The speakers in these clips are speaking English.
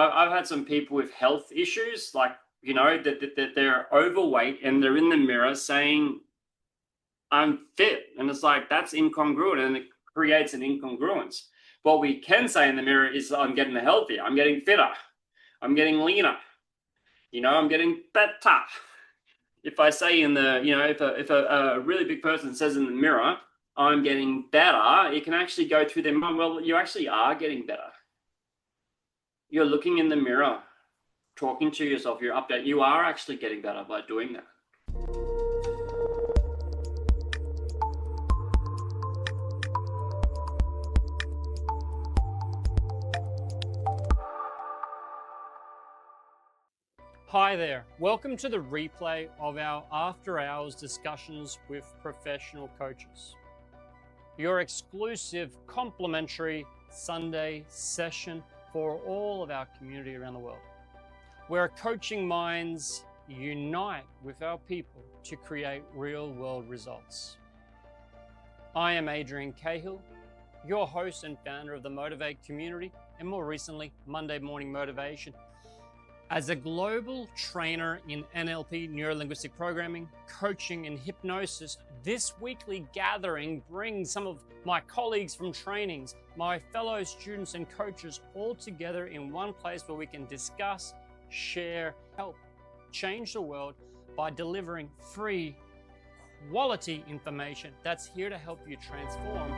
I've had some people with health issues, like, that they're overweight and they're in the mirror saying, I'm fit. And it's like, that's incongruent, and it creates an incongruence. What we can say in the mirror is, I'm getting healthier, I'm getting fitter, I'm getting leaner, I'm getting better. If I say if a really big person says in the mirror, I'm getting better, it can actually go through their mind, well, you actually are getting better. You're looking in the mirror, talking to yourself, you're updating, you are actually getting better by doing that. Hi there, welcome to the replay of our after hours discussions with professional coaches. Your exclusive complimentary Sunday session for all of our community around the world, where coaching minds unite with our people to create real world results. I am Adrian Cahill, your host and founder of the Motivate community, and more recently, Monday Morning Motivation. As a global trainer in NLP, neuro-linguistic programming, coaching, and hypnosis, this weekly gathering brings some of my colleagues from trainings, my fellow students and coaches all together in one place where we can discuss, share, help change the world by delivering free, quality information that's here to help you transform.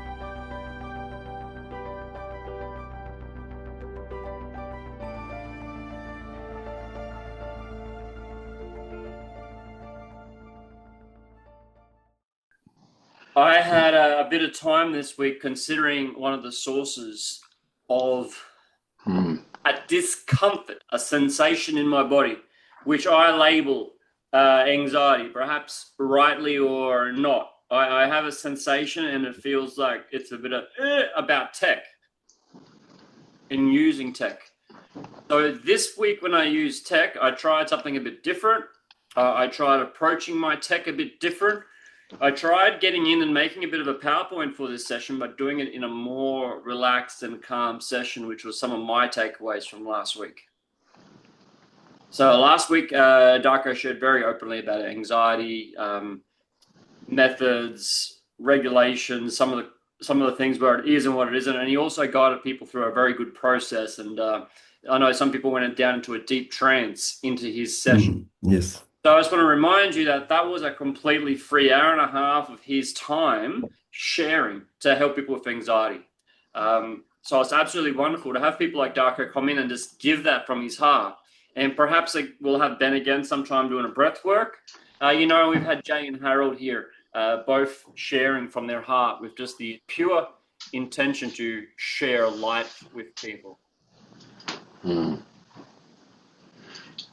I had a bit of time this week considering one of the sources of a discomfort, a sensation in my body, which I label anxiety, perhaps rightly or not. I have a sensation, and it feels like it's a bit of about tech and using tech. So this week when I used tech, I tried something a bit different. I tried approaching my tech a bit different. I tried getting in and making a bit of a PowerPoint for this session, but doing it in a more relaxed and calm session, which was some of my takeaways from last week. So last week, Darko shared very openly about anxiety, methods, regulations, some of the things where it is and what it isn't. And he also guided people through a very good process. And I know some people went down into a deep trance into his session. Yes. So I just want to remind you that that was a completely free hour and a half of his time sharing to help people with anxiety. So it's absolutely wonderful to have people like Darko come in and just give that from his heart. And perhaps we'll have Ben again sometime doing a breath work. We've had Jay and Harold here, both sharing from their heart with just the pure intention to share life with people.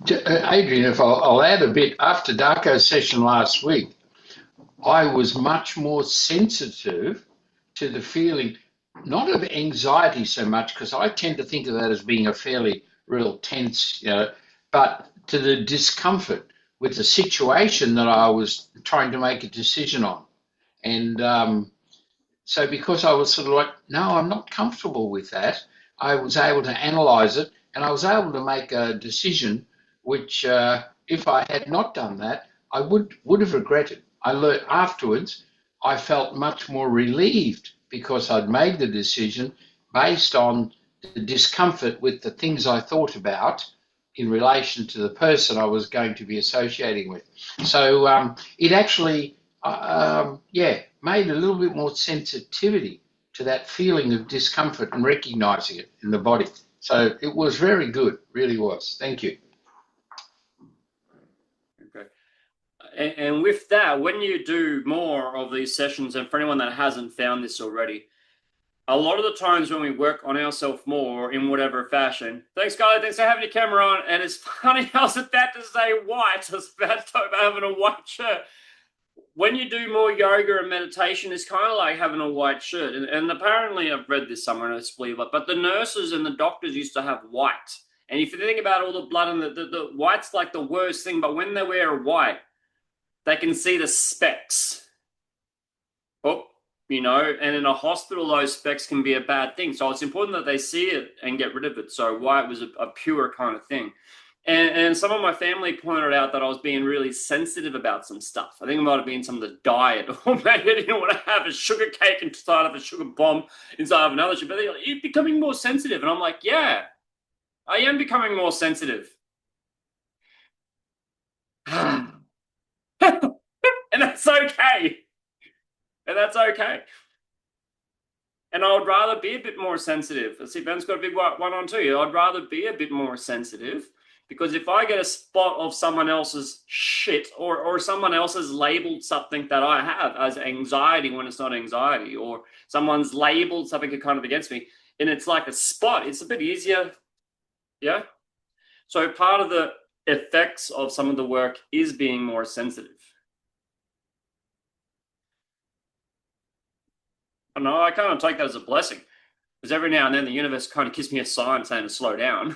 Adrian, if I'll add a bit, after Darko's session last week, I was much more sensitive to the feeling, not of anxiety so much, because I tend to think of that as being a fairly real tense, but to the discomfort with the situation that I was trying to make a decision on. And so because I was sort of like, no, I'm not comfortable with that, I was able to analyze it, and I was able to make a decision which, if I had not done that, I would have regretted. I learned afterwards, I felt much more relieved because I'd made the decision based on the discomfort with the things I thought about in relation to the person I was going to be associating with. So it actually, made a little bit more sensitivity to that feeling of discomfort and recognizing it in the body. So it was very good, really was. Thank you. And with that, when you do more of these sessions, and for anyone that hasn't found this already, a lot of the times when we work on ourselves more in whatever fashion, thanks, Scarlett, thanks for having your camera on. And it's funny, I was about to say white. I was about to talk about having a white shirt. When you do more yoga and meditation, it's kind of like having a white shirt. And apparently, I've read this somewhere, and I believe it, but the nurses and the doctors used to have white. And if you think about all the blood, and the white's like the worst thing, but when they wear white, they can see the specks. Oh, you know, and in a hospital, those specs can be a bad thing. So it's important that they see it and get rid of it. So why it was a pure kind of thing. And some of my family pointed out that I was being really sensitive about some stuff. I think it might have been some of the diet, or maybe I didn't want to have a sugar cake inside of a sugar bomb inside of another sugar. But they're like, you're becoming more sensitive. And I'm like, yeah, I am becoming more sensitive. And that's okay. And that's okay. And I would rather be a bit more sensitive. Let's see, Ben's got a big one on too. I'd rather be a bit more sensitive, because if I get a spot of someone else's shit, or someone else has labeled something that I have as anxiety when it's not anxiety, or someone's labeled something kind of against me, and it's like a spot, it's a bit easier. Yeah. So part of the effects of some of the work is being more sensitive. I know, I kind of take that as a blessing, because every now and then the universe kind of gives me a sign saying to slow down.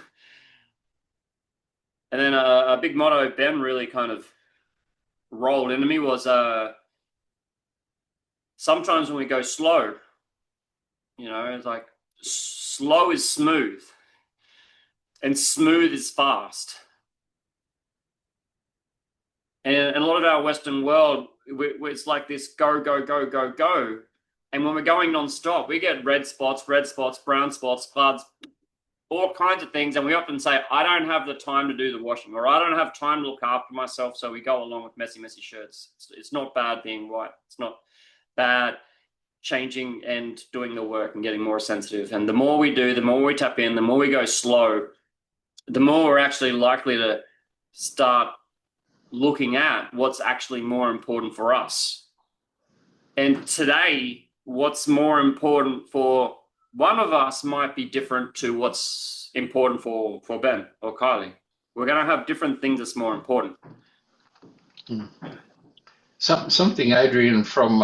And then a big motto Ben really kind of rolled into me was sometimes when we go slow, you know, it's like slow is smooth and smooth is fast. And a lot of our Western world, it's like this go, go, go, go, go. And when we're going nonstop, we get red spots, brown spots, floods, all kinds of things. And we often say, I don't have the time to do the washing, or I don't have time to look after myself. So we go along with messy, messy shirts. It's not bad being white. It's not bad changing and doing the work and getting more sensitive. And the more we do, the more we tap in, the more we go slow, the more we're actually likely to start looking at what's actually more important for us. And today, what's more important for one of us might be different to what's important for Ben or Kylie. We're going to have different things that's more important. Something, Adrian, from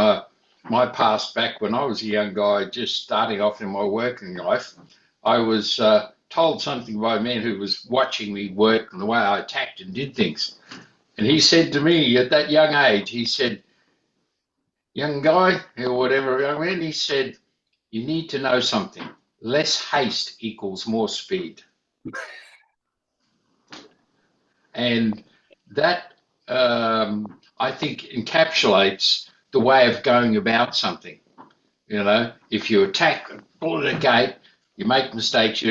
my past back when I was a young guy, just starting off in my working life, I was told something by a man who was watching me work and the way I attacked and did things. And he said to me at that young age, he said, young guy, or whatever, young man, he said, you need to know something. Less haste equals more speed. And that, I think, encapsulates the way of going about something. You know, if you attack, pull at a gate, you make mistakes,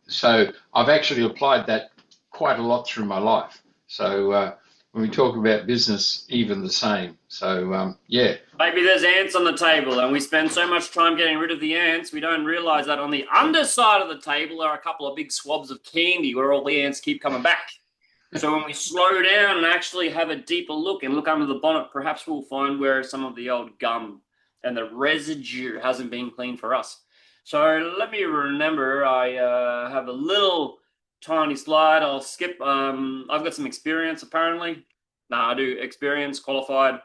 so I've actually applied that quite a lot through my life. So when we talk about business, even the same. So, yeah. Maybe there's ants on the table and we spend so much time getting rid of the ants, we don't realize that on the underside of the table are a couple of big swabs of candy where all the ants keep coming back. So when we slow down and actually have a deeper look and look under the bonnet, perhaps we'll find where some of the old gum and the residue hasn't been cleaned for us. So let me remember, I have a little tiny slide. I'll skip. I've got some experience apparently. I do experience, qualified.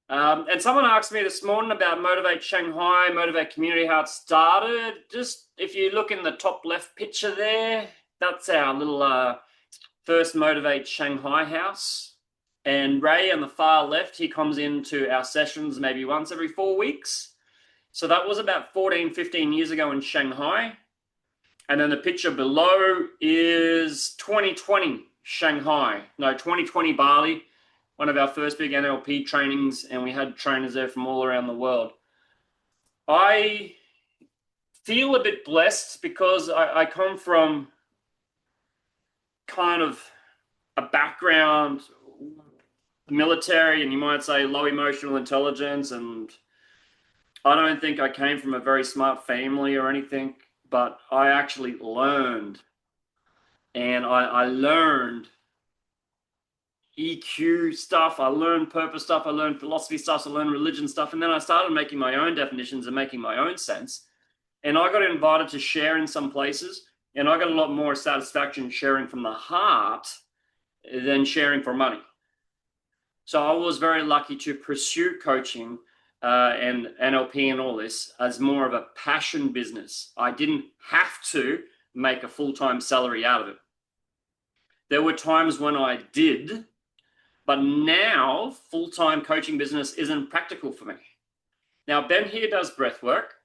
And someone asked me this morning about Motivate Shanghai, Motivate Community, how it started. Just if you look in the top left picture there, that's our little first Motivate Shanghai house. And Ray on the far left, he comes into our sessions maybe once every 4 weeks. So that was about 14, 15 years ago in Shanghai. And then the picture below is 2020 Shanghai. No, 2020 Bali, one of our first big NLP trainings, and we had trainers there from all around the world. I feel a bit blessed because I come from kind of a background, military, and you might say low emotional intelligence, and I don't think I came from a very smart family or anything, but I actually learned, and I learned EQ stuff, I learned purpose stuff, I learned philosophy stuff, I learned religion stuff, and then I started making my own definitions and making my own sense. And I got invited to share in some places, and I got a lot more satisfaction sharing from the heart than sharing for money. So I was very lucky to pursue coaching and NLP and all this as more of a passion business. I didn't have to make a full-time salary out of it. There were times when I did, but now full-time coaching business isn't practical for me. Now, Ben here does breath work.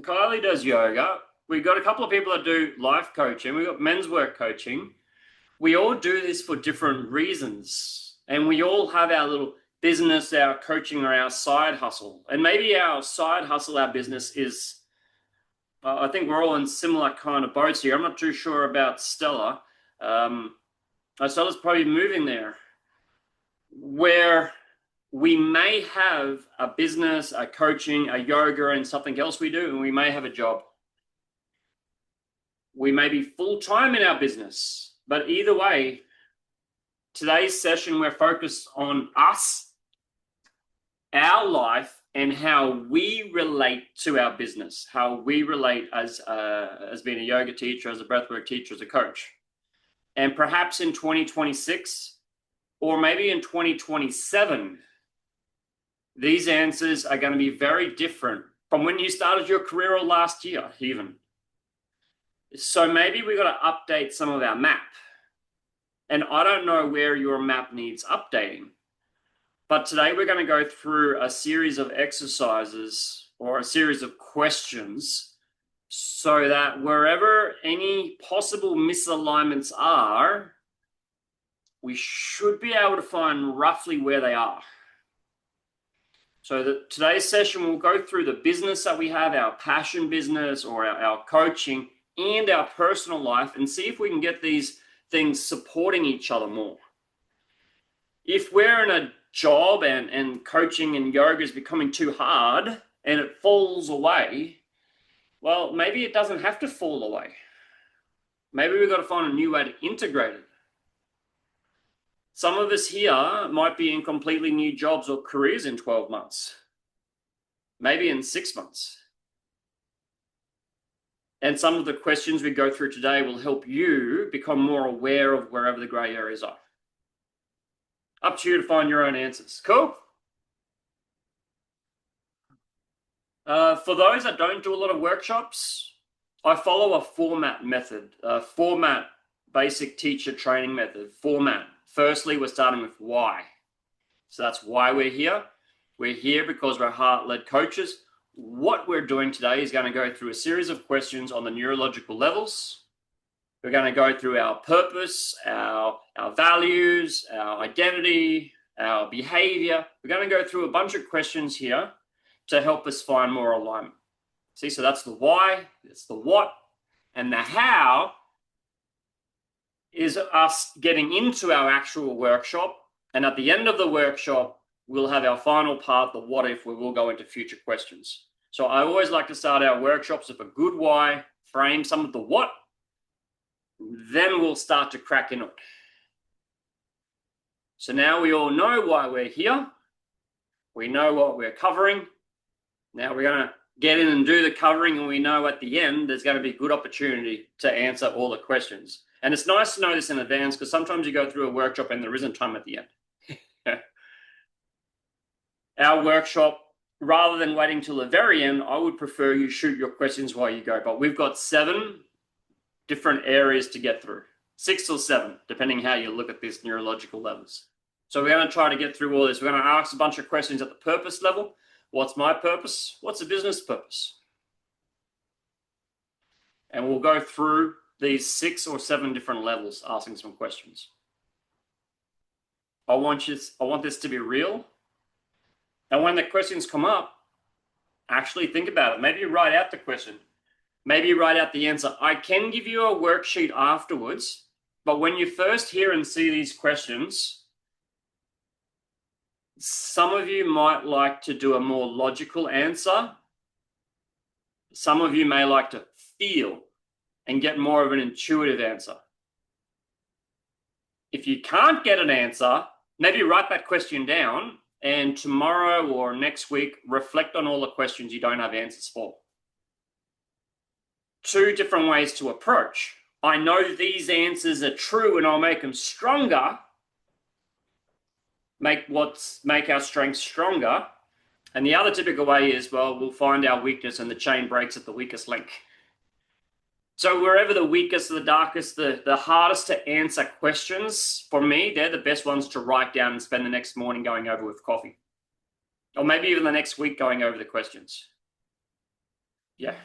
Kylie does yoga. We've got a couple of people that do life coaching. We've got men's work coaching. We all do this for different reasons. And we all have our little business, our coaching, or our side hustle. And maybe our side hustle, our business is, I think we're all in similar kind of boats here. I'm not too sure about Stella. Stella's probably moving there, where we may have a business, a coaching, a yoga, and something else we do, and we may have a job. We may be full-time in our business, but either way, today's session, we're focused on us, our life, and how we relate to our business, how we relate as being a yoga teacher, as a breathwork teacher, as a coach. And perhaps in 2026, or maybe in 2027, these answers are going to be very different from when you started your career or last year even. So maybe we've got to update some of our map. And I don't know where your map needs updating. But today we're going to go through a series of exercises or a series of questions so that wherever any possible misalignments are, we should be able to find roughly where they are. So today's session will go through the business that we have, our passion business or our coaching and our personal life, and see if we can get these things supporting each other more. If we're in a job and coaching and yoga is becoming too hard and it falls away, well, maybe it doesn't have to fall away. Maybe we've got to find a new way to integrate it. Some of us here might be in completely new jobs or careers in 12 months, maybe in 6 months. And some of the questions we go through today will help you become more aware of wherever the gray areas are. Up to you to find your own answers. Cool? For those that don't do a lot of workshops, I follow a format method, a format basic teacher training method, format. Firstly, we're starting with why. So that's why we're here. We're here because we're heart-led coaches. What we're doing today is going to go through a series of questions on the neurological levels. We're going to go through our purpose, our values, our identity, our behavior. We're going to go through a bunch of questions here to help us find more alignment. See, so that's the why, it's the what, and the how is us getting into our actual workshop. And at the end of the workshop, we'll have our final part, the what if, where we'll go into future questions. So I always like to start our workshops with a good why, frame some of the what, then we'll start to crack in it. So now we all know why we're here. We know what we're covering. Now we're going to get in and do the covering, and we know at the end there's going to be a good opportunity to answer all the questions. And it's nice to know this in advance, because sometimes you go through a workshop and there isn't time at the end. Our workshop, rather than waiting till the very end, I would prefer you shoot your questions while you go. But we've got 7 different areas to get through. 6 or 7, depending how you look at these neurological levels. So we're going to try to get through all this. We're going to ask a bunch of questions at the purpose level. What's my purpose? What's the business purpose? And we'll go through these 6 or 7 different levels, asking some questions. I want this to be real. And when the questions come up, actually think about it. Maybe write out the question. Maybe write out the answer. I can give you a worksheet afterwards, but when you first hear and see these questions, some of you might like to do a more logical answer. Some of you may like to feel and get more of an intuitive answer. If you can't get an answer, maybe write that question down, and tomorrow or next week, reflect on all the questions you don't have answers for. 2 different ways to approach. I know these answers are true and I'll make them stronger. Make our strengths stronger. And the other typical way is, well, we'll find our weakness and the chain breaks at the weakest link. So wherever the weakest, the darkest, the hardest to answer questions, for me, they're the best ones to write down and spend the next morning going over with coffee. Or maybe even the next week going over the questions. Yeah.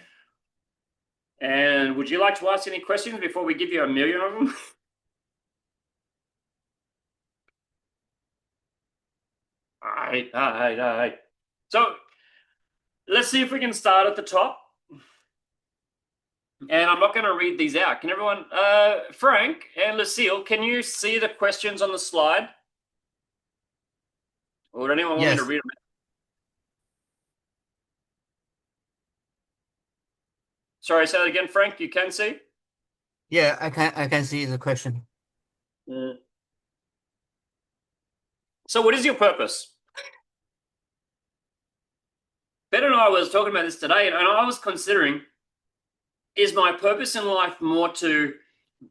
And would you like to ask any questions before we give you 1,000,000 of them? All right. So let's see if we can start at the top. And I'm not going to read these out. Can everyone, Frank and Lucille, can you see the questions on the slide? Or would anyone want me to read them? Sorry, say that again, Frank. You can see? Yeah, I can see the question. So what is your purpose? Ben and I was talking about this today, and I was considering, is my purpose in life more to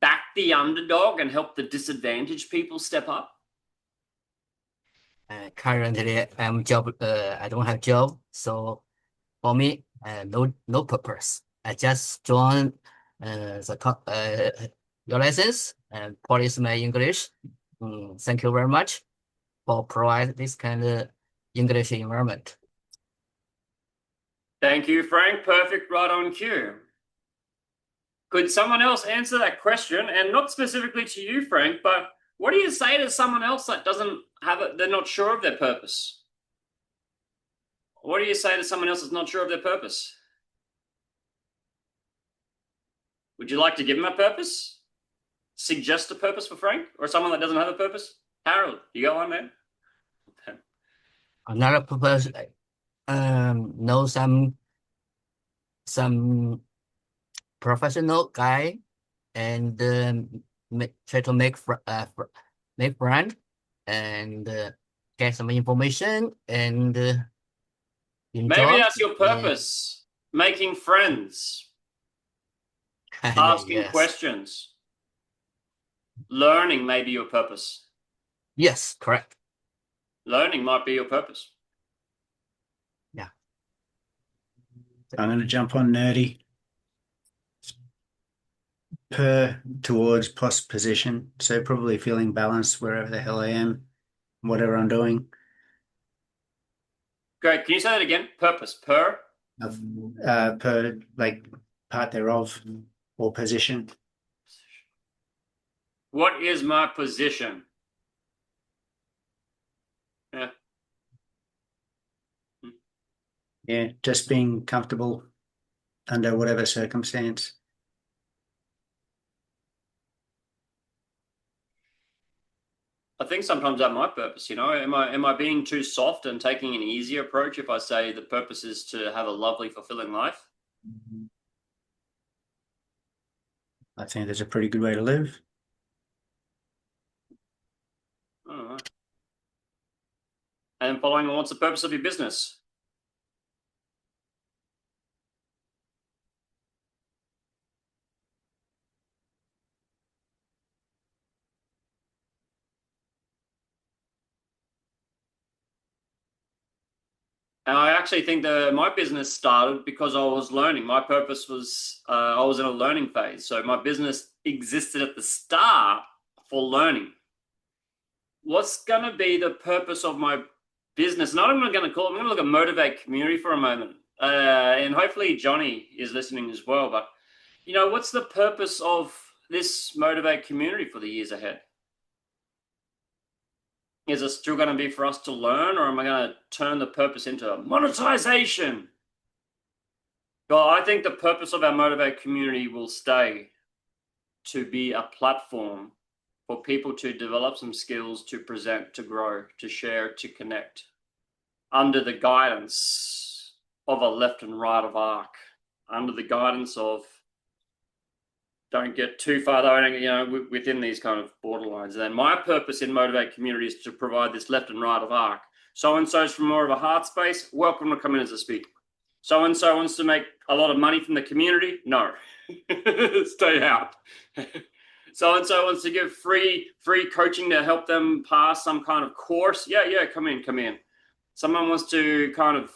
back the underdog and help the disadvantaged people step up? Currently, I don't have job, so for me, no purpose. I just joined your lessons and polish my English. Thank you very much for provide this kind of English environment. Thank you, Frank. Perfect, right on cue. Could someone else answer that question? And not specifically to you, Frank, but what do you say to someone else that doesn't have it, they're not sure of their purpose? What do you say to someone else that's not sure of their purpose? Would you like to give them a purpose? Suggest a purpose for Frank or someone that doesn't have a purpose? Harold, you got one, man? Another purpose, know some professional guy and try to make friend and get some information and enjoy. Maybe that's your purpose. Making friends. Asking questions. Learning may be your purpose. Yes, correct. Learning might be your purpose. Yeah. I'm going to jump on nerdy. Towards position. So probably feeling balanced wherever the hell I am, whatever I'm doing. Great. Can you say that again? Purpose. Per like part thereof or position. What is my position? Yeah. Yeah, just being comfortable under whatever circumstance. I think sometimes that's my purpose, am I being too soft and taking an easy approach if I say the purpose is to have a lovely, fulfilling life? I think that's a pretty good way to live. All right. And following on, what's the purpose of your business? And I actually think that my business started because I was learning. My purpose was I was in a learning phase. So my business existed at the start for learning. What's going to be the purpose of my business? And I'm going to look at motivate community for a moment. And hopefully Johnny is listening as well. But, what's the purpose of this motivate community for the years ahead? Is it still going to be for us to learn, or am I going to turn the purpose into monetization? Well, I think the purpose of our Motivate community will stay to be a platform for people to develop some skills, to present, to grow, to share, to connect under the guidance of a left and right of arc, under the guidance of don't get too far though, within these kind of borderlines. And then my purpose in Motivate community is to provide this left and right of arc. So-and-so's from more of a heart space, welcome to come in as a speaker. So-and-so wants to make a lot of money from the community, no, stay out. So-and-so wants to give free coaching to help them pass some kind of course, yeah, come in. Someone wants to kind of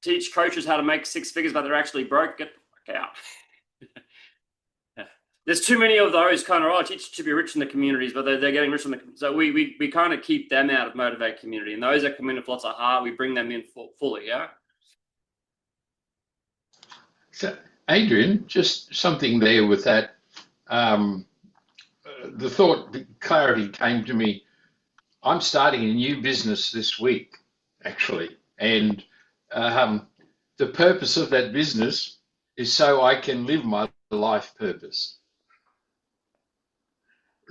teach coaches how to make 6 figures, but they're actually broke, get the fuck out. there's too many of those kind of, oh, teach to be rich in the communities, but they're getting rich in the, so we kind of keep them out of Motivate Community, and those that come in with lots of heart, we bring them in fully, yeah. So, Adrian, just something there with that. The thought, the clarity came to me. I'm starting a new business this week, actually, and the purpose of that business is so I can live my life purpose.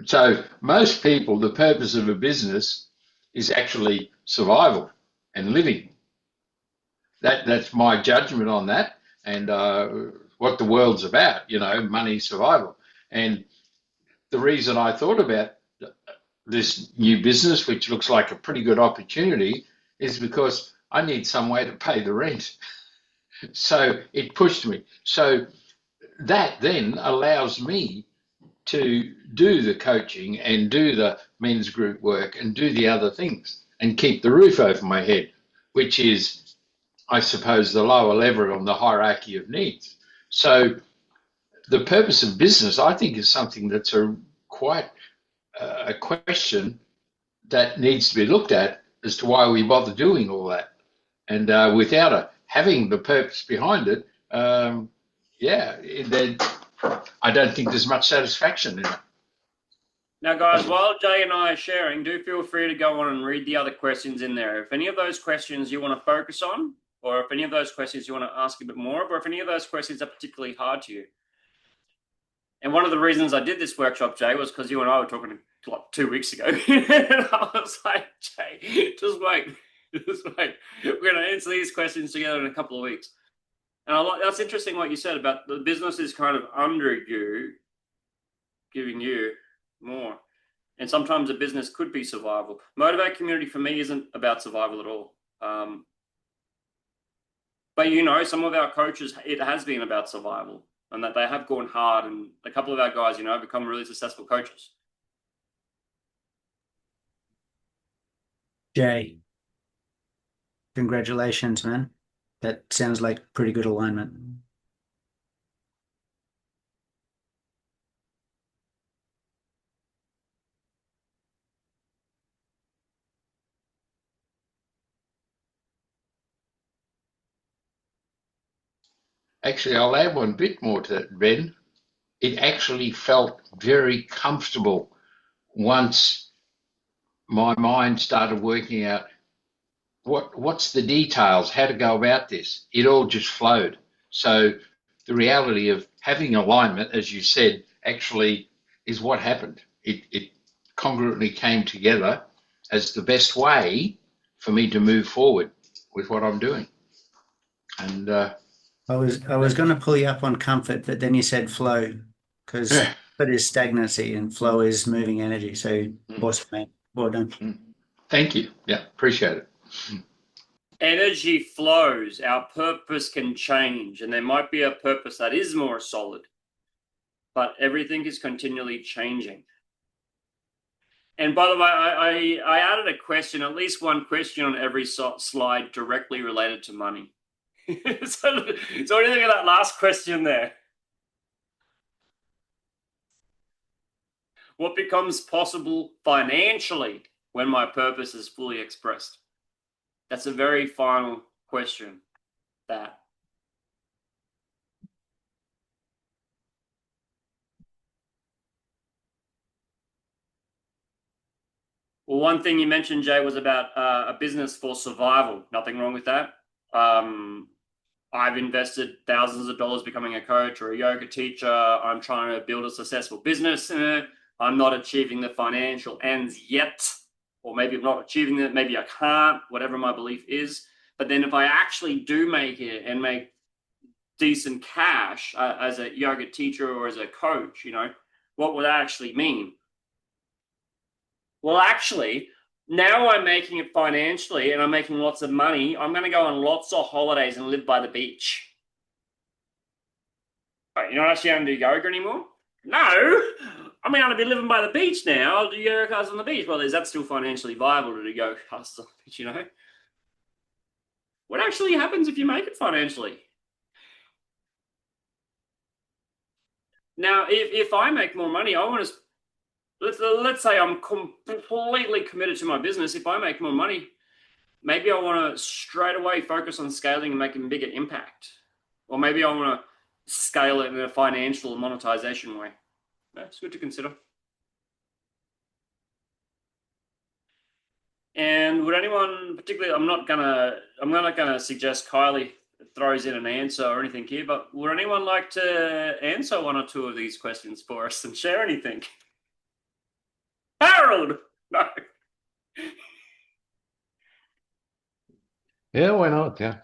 So most people, the purpose of a business is actually survival and living. That's my judgment on that, and what the world's about, money, survival. And the reason I thought about this new business, which looks like a pretty good opportunity, is because I need some way to pay the rent. So it pushed me. So that then allows me to do the coaching and do the men's group work and do the other things and keep the roof over my head, which is, I suppose, the lower level on the hierarchy of needs. So the purpose of business, I think, is something that's quite a question that needs to be looked at as to why we bother doing all that. And without having the purpose behind it, I don't think there's much satisfaction in it. Now, guys, while Jay and I are sharing, do feel free to go on and read the other questions in there. If any of those questions you want to focus on, or if any of those questions you want to ask a bit more of, or if any of those questions are particularly hard to you. And one of the reasons I did this workshop, Jay, was because you and I were talking like 2 weeks ago. And I was like, Jay, just wait. We're going to answer these questions together in a couple of weeks. And that's interesting what you said about the business is kind of under you, giving you more. And sometimes a business could be survival. Motivate Community for me isn't about survival at all. But some of our coaches, it has been about survival, and that they have gone hard, and a couple of our guys, have become really successful coaches. Jay, congratulations, man. That sounds like pretty good alignment. Actually, I'll add one bit more to that, Ben. It actually felt very comfortable once my mind started working out what's the details, how to go about this. It all just flowed. So the reality of having alignment, as you said, actually is what happened. It congruently came together as the best way for me to move forward with what I'm doing. And I was going to pull you up on comfort, but then you said flow, because comfort is stagnancy and flow is moving energy. So awesome, man. Well done. Thank you. Yeah, appreciate it. Energy flows. Our purpose can change, and there might be a purpose that is more solid, but everything is continually changing. And by the way, I added a question, at least one question on every slide directly related to money. So what do you think of that last question there? What becomes possible financially when my purpose is fully expressed? That's a very final question. Well, one thing you mentioned, Jay, was about a business for survival. Nothing wrong with that. I've invested thousands of dollars becoming a coach or a yoga teacher. I'm trying to build a successful business. I'm not achieving the financial ends yet, or maybe I'm not achieving it. Maybe I can't, whatever my belief is. But then if I actually do make it and make decent cash as a yoga teacher or as a coach, what would that actually mean? Well, actually, now I'm making it financially and I'm making lots of money. I'm going to go on lots of holidays and live by the beach. Right, you're not actually going to do yoga anymore? No. I mean, I'm going to be living by the beach now. I'll do yoga classes on the beach. Well, is that still financially viable to do yoga classes on the beach, What actually happens if you make it financially? Now, if I make more money, I want to, let's say I'm completely committed to my business. If I make more money, maybe I want to straight away focus on scaling and making a bigger impact. Or maybe I want to scale it in a financial monetization way. That's good to consider. And would anyone particularly, I'm not gonna suggest Kylie throws in an answer or anything here, but would anyone like to answer one or two of these questions for us and share anything? Harold! No. Yeah, why not? Yeah.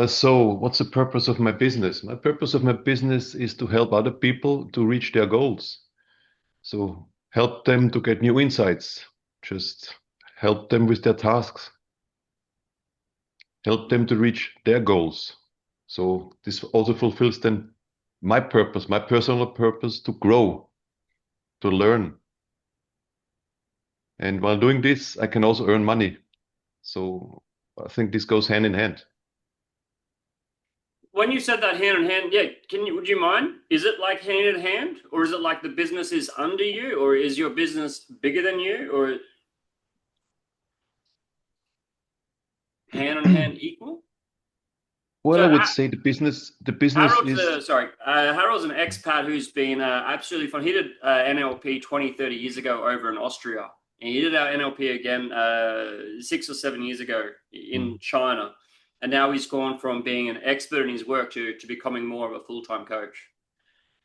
So what's the purpose of my business? My purpose of my business is to help other people to reach their goals. So help them to get new insights, just help them with their tasks, help them to reach their goals. So this also fulfills then my purpose, my personal purpose to grow, to learn. And while doing this, I can also earn money. So I think this goes hand in hand. When you said that hand in hand, yeah, would you mind? Is it like hand in hand, or is it like the business is under you, or is your business bigger than you, or hand in hand equal? Well, So, I would say the business Harold's is Harold's an expat who's been absolutely fun. He did NLP 20, 30 years ago over in Austria. And he did our NLP again 6 or 7 years ago in China. And now he's gone from being an expert in his work to becoming more of a full-time coach.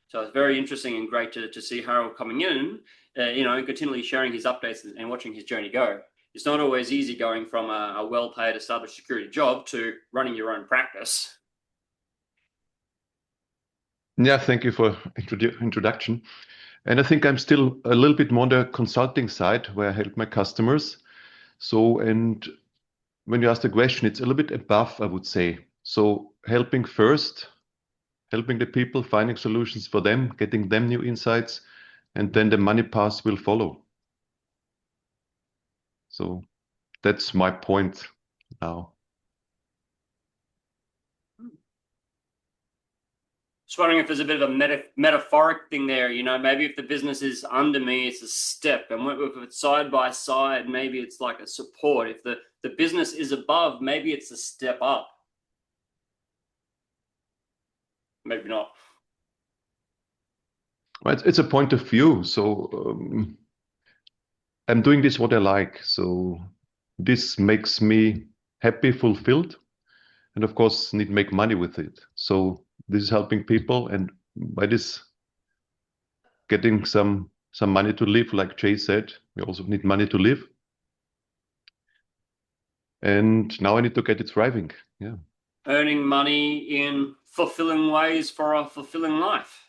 So it's very interesting and great to see Harold coming in, and continually sharing his updates and watching his journey go. It's not always easy going from a well-paid, established security job to running your own practice. Yeah, thank you for introduction. And I think I'm still a little bit more on the consulting side where I help my customers. So, and when you ask the question, it's a little bit above, I would say. So helping first, helping the people, finding solutions for them, getting them new insights, and then the money path will follow. So that's my point now. Just wondering if there's a bit of a metaphoric thing there, maybe if the business is under me, it's a step. And if it's side by side, maybe it's like a support. If the business is above, maybe it's a step up. Maybe not. Well, it's a point of view. So I'm doing this what I like. So this makes me happy, fulfilled, and of course need to make money with it. So this is helping people, and by this getting some money to live, like Jay said, we also need money to live. And now I need to get it thriving. Yeah. Earning money in fulfilling ways for a fulfilling life.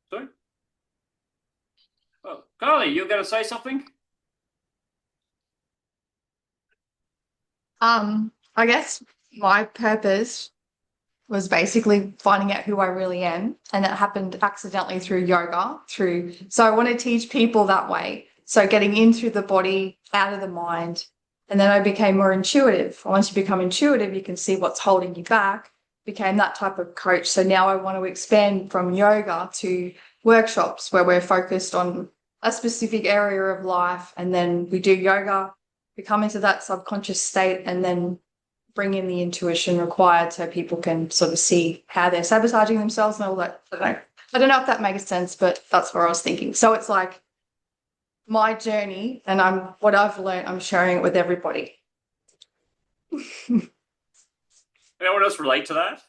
Sorry? Oh, Carly, you're going to say something? I guess my purpose was basically finding out who I really am, and that happened accidentally through yoga. So I want to teach people that way. So getting in through the body, out of the mind, and then I became more intuitive. Once you become intuitive, you can see what's holding you back. Became that type of coach. So now I want to expand from yoga to workshops where we're focused on a specific area of life, and then we do yoga. We come into that subconscious state and then bring in the intuition required so people can sort of see how they're sabotaging themselves and all that. I don't know if that makes sense, but that's what I was thinking. So it's like my journey, and what I've learned, I'm sharing it with everybody. Anyone else relate to that?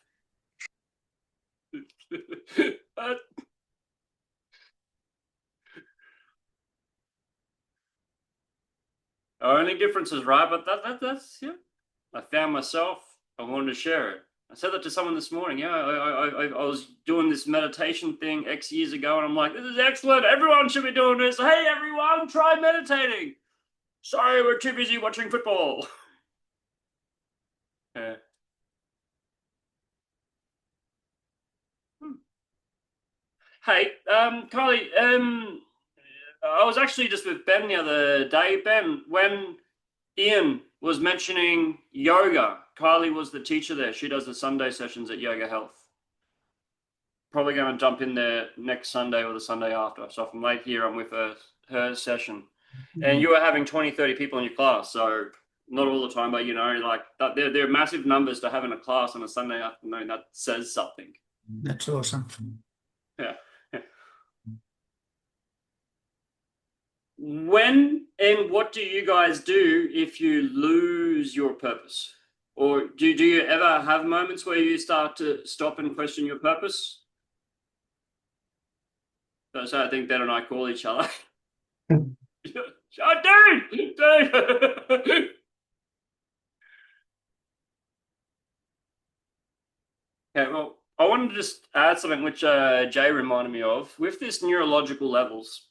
Only differences, right? But that's yeah. I found myself. I wanted to share it. I said that to someone this morning. Yeah, I was doing this meditation thing X years ago, and I'm like, this is excellent. Everyone should be doing this. Hey, everyone, try meditating. Sorry, we're too busy watching football. Yeah. Hey, Kylie, I was actually just with Ben the other day. Ben, when Ian was mentioning yoga, Kylie was the teacher there. She does the Sunday sessions at Yoga Health. Probably going to jump in there next Sunday or the Sunday after. So if I'm late here, I'm with her session. And you were having 20, 30 people in your class. So not all the time, but, you know, like they're massive numbers to have in a class on a Sunday afternoon. That says something. That's awesome. Yeah. When and what do you guys do if you lose your purpose? Or do you ever have moments where you start to stop and question your purpose? So I think Ben and I call each other. Oh, dude! Okay, well, I wanted to just add something which Jay reminded me of. With this neurological levels,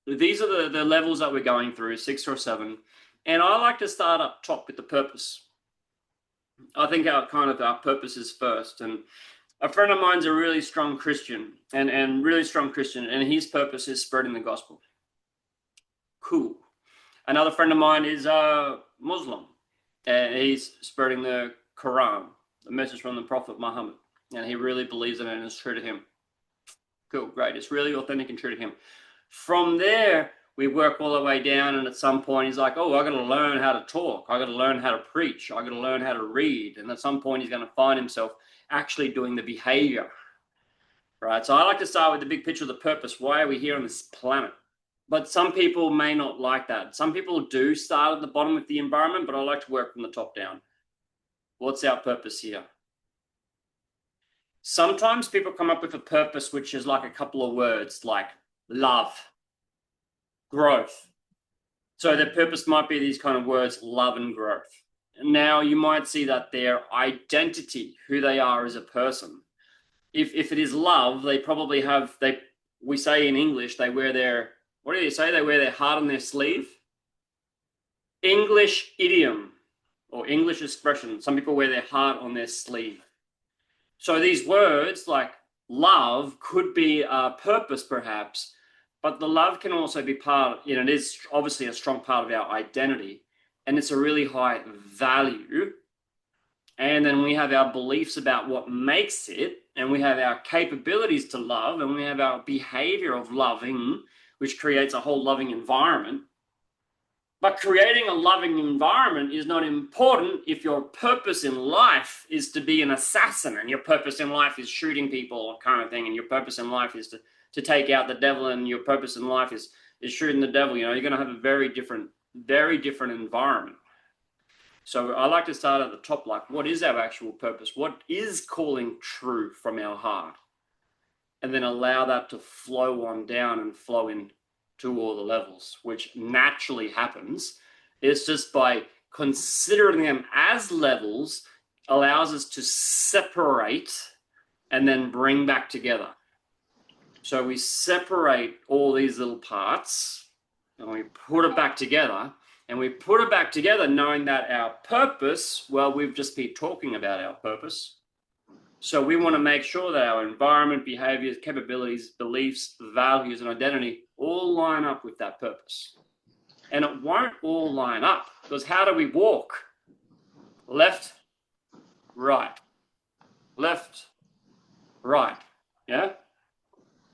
these are the levels that we're going through, 6 or 7. And I like to start up top with the purpose. I think our purpose is first. And a friend of mine's a really strong Christian and his purpose is spreading the gospel. Cool. Another friend of mine is Muslim, and he's spreading the Quran, the message from the Prophet Muhammad, and he really believes in it and it's true to him. Cool, great. It's really authentic and true to him. From there, we work all the way down, and at some point he's like, oh, I got to learn how to talk. I got to learn how to preach. I got to learn how to read. And at some point he's going to find himself actually doing the behavior, right? So I like to start with the big picture of the purpose. Why are we here on this planet? But some people may not like that. Some people do start at the bottom with the environment, but I like to work from the top down. What's our purpose here? Sometimes people come up with a purpose which is like a couple of words, like love, growth. So their purpose might be these kind of words, love and growth. Now you might see that their identity, who they are as a person, if it is love, they probably have, we say in English, they wear their, what do you say? They wear their heart on their sleeve. English idiom or English expression. Some people wear their heart on their sleeve. So these words like love could be a purpose perhaps, but the love can also be part, it is obviously a strong part of our identity, and it's a really high value. And then we have our beliefs about what makes it, and we have our capabilities to love, and we have our behavior of loving, which creates a whole loving environment. But creating a loving environment is not important if your purpose in life is to be an assassin, and your purpose in life is shooting people kind of thing, and your purpose in life is to take out the devil, and your purpose in life is shooting the devil. You're going to have a very different environment. So I like to start at the top, like, what is our actual purpose? What is calling true from our heart? And then allow that to flow on down and flow in to all the levels, which naturally happens. It's just by considering them as levels allows us to separate and then bring back together. So we separate all these little parts and we put it back together, and we put it back together knowing that our purpose, well, we've just been talking about our purpose. So we want to make sure that our environment, behaviors, capabilities, beliefs, values, and identity all line up with that purpose. And it won't all line up, because how do we walk? Left, right. Left, right. Yeah?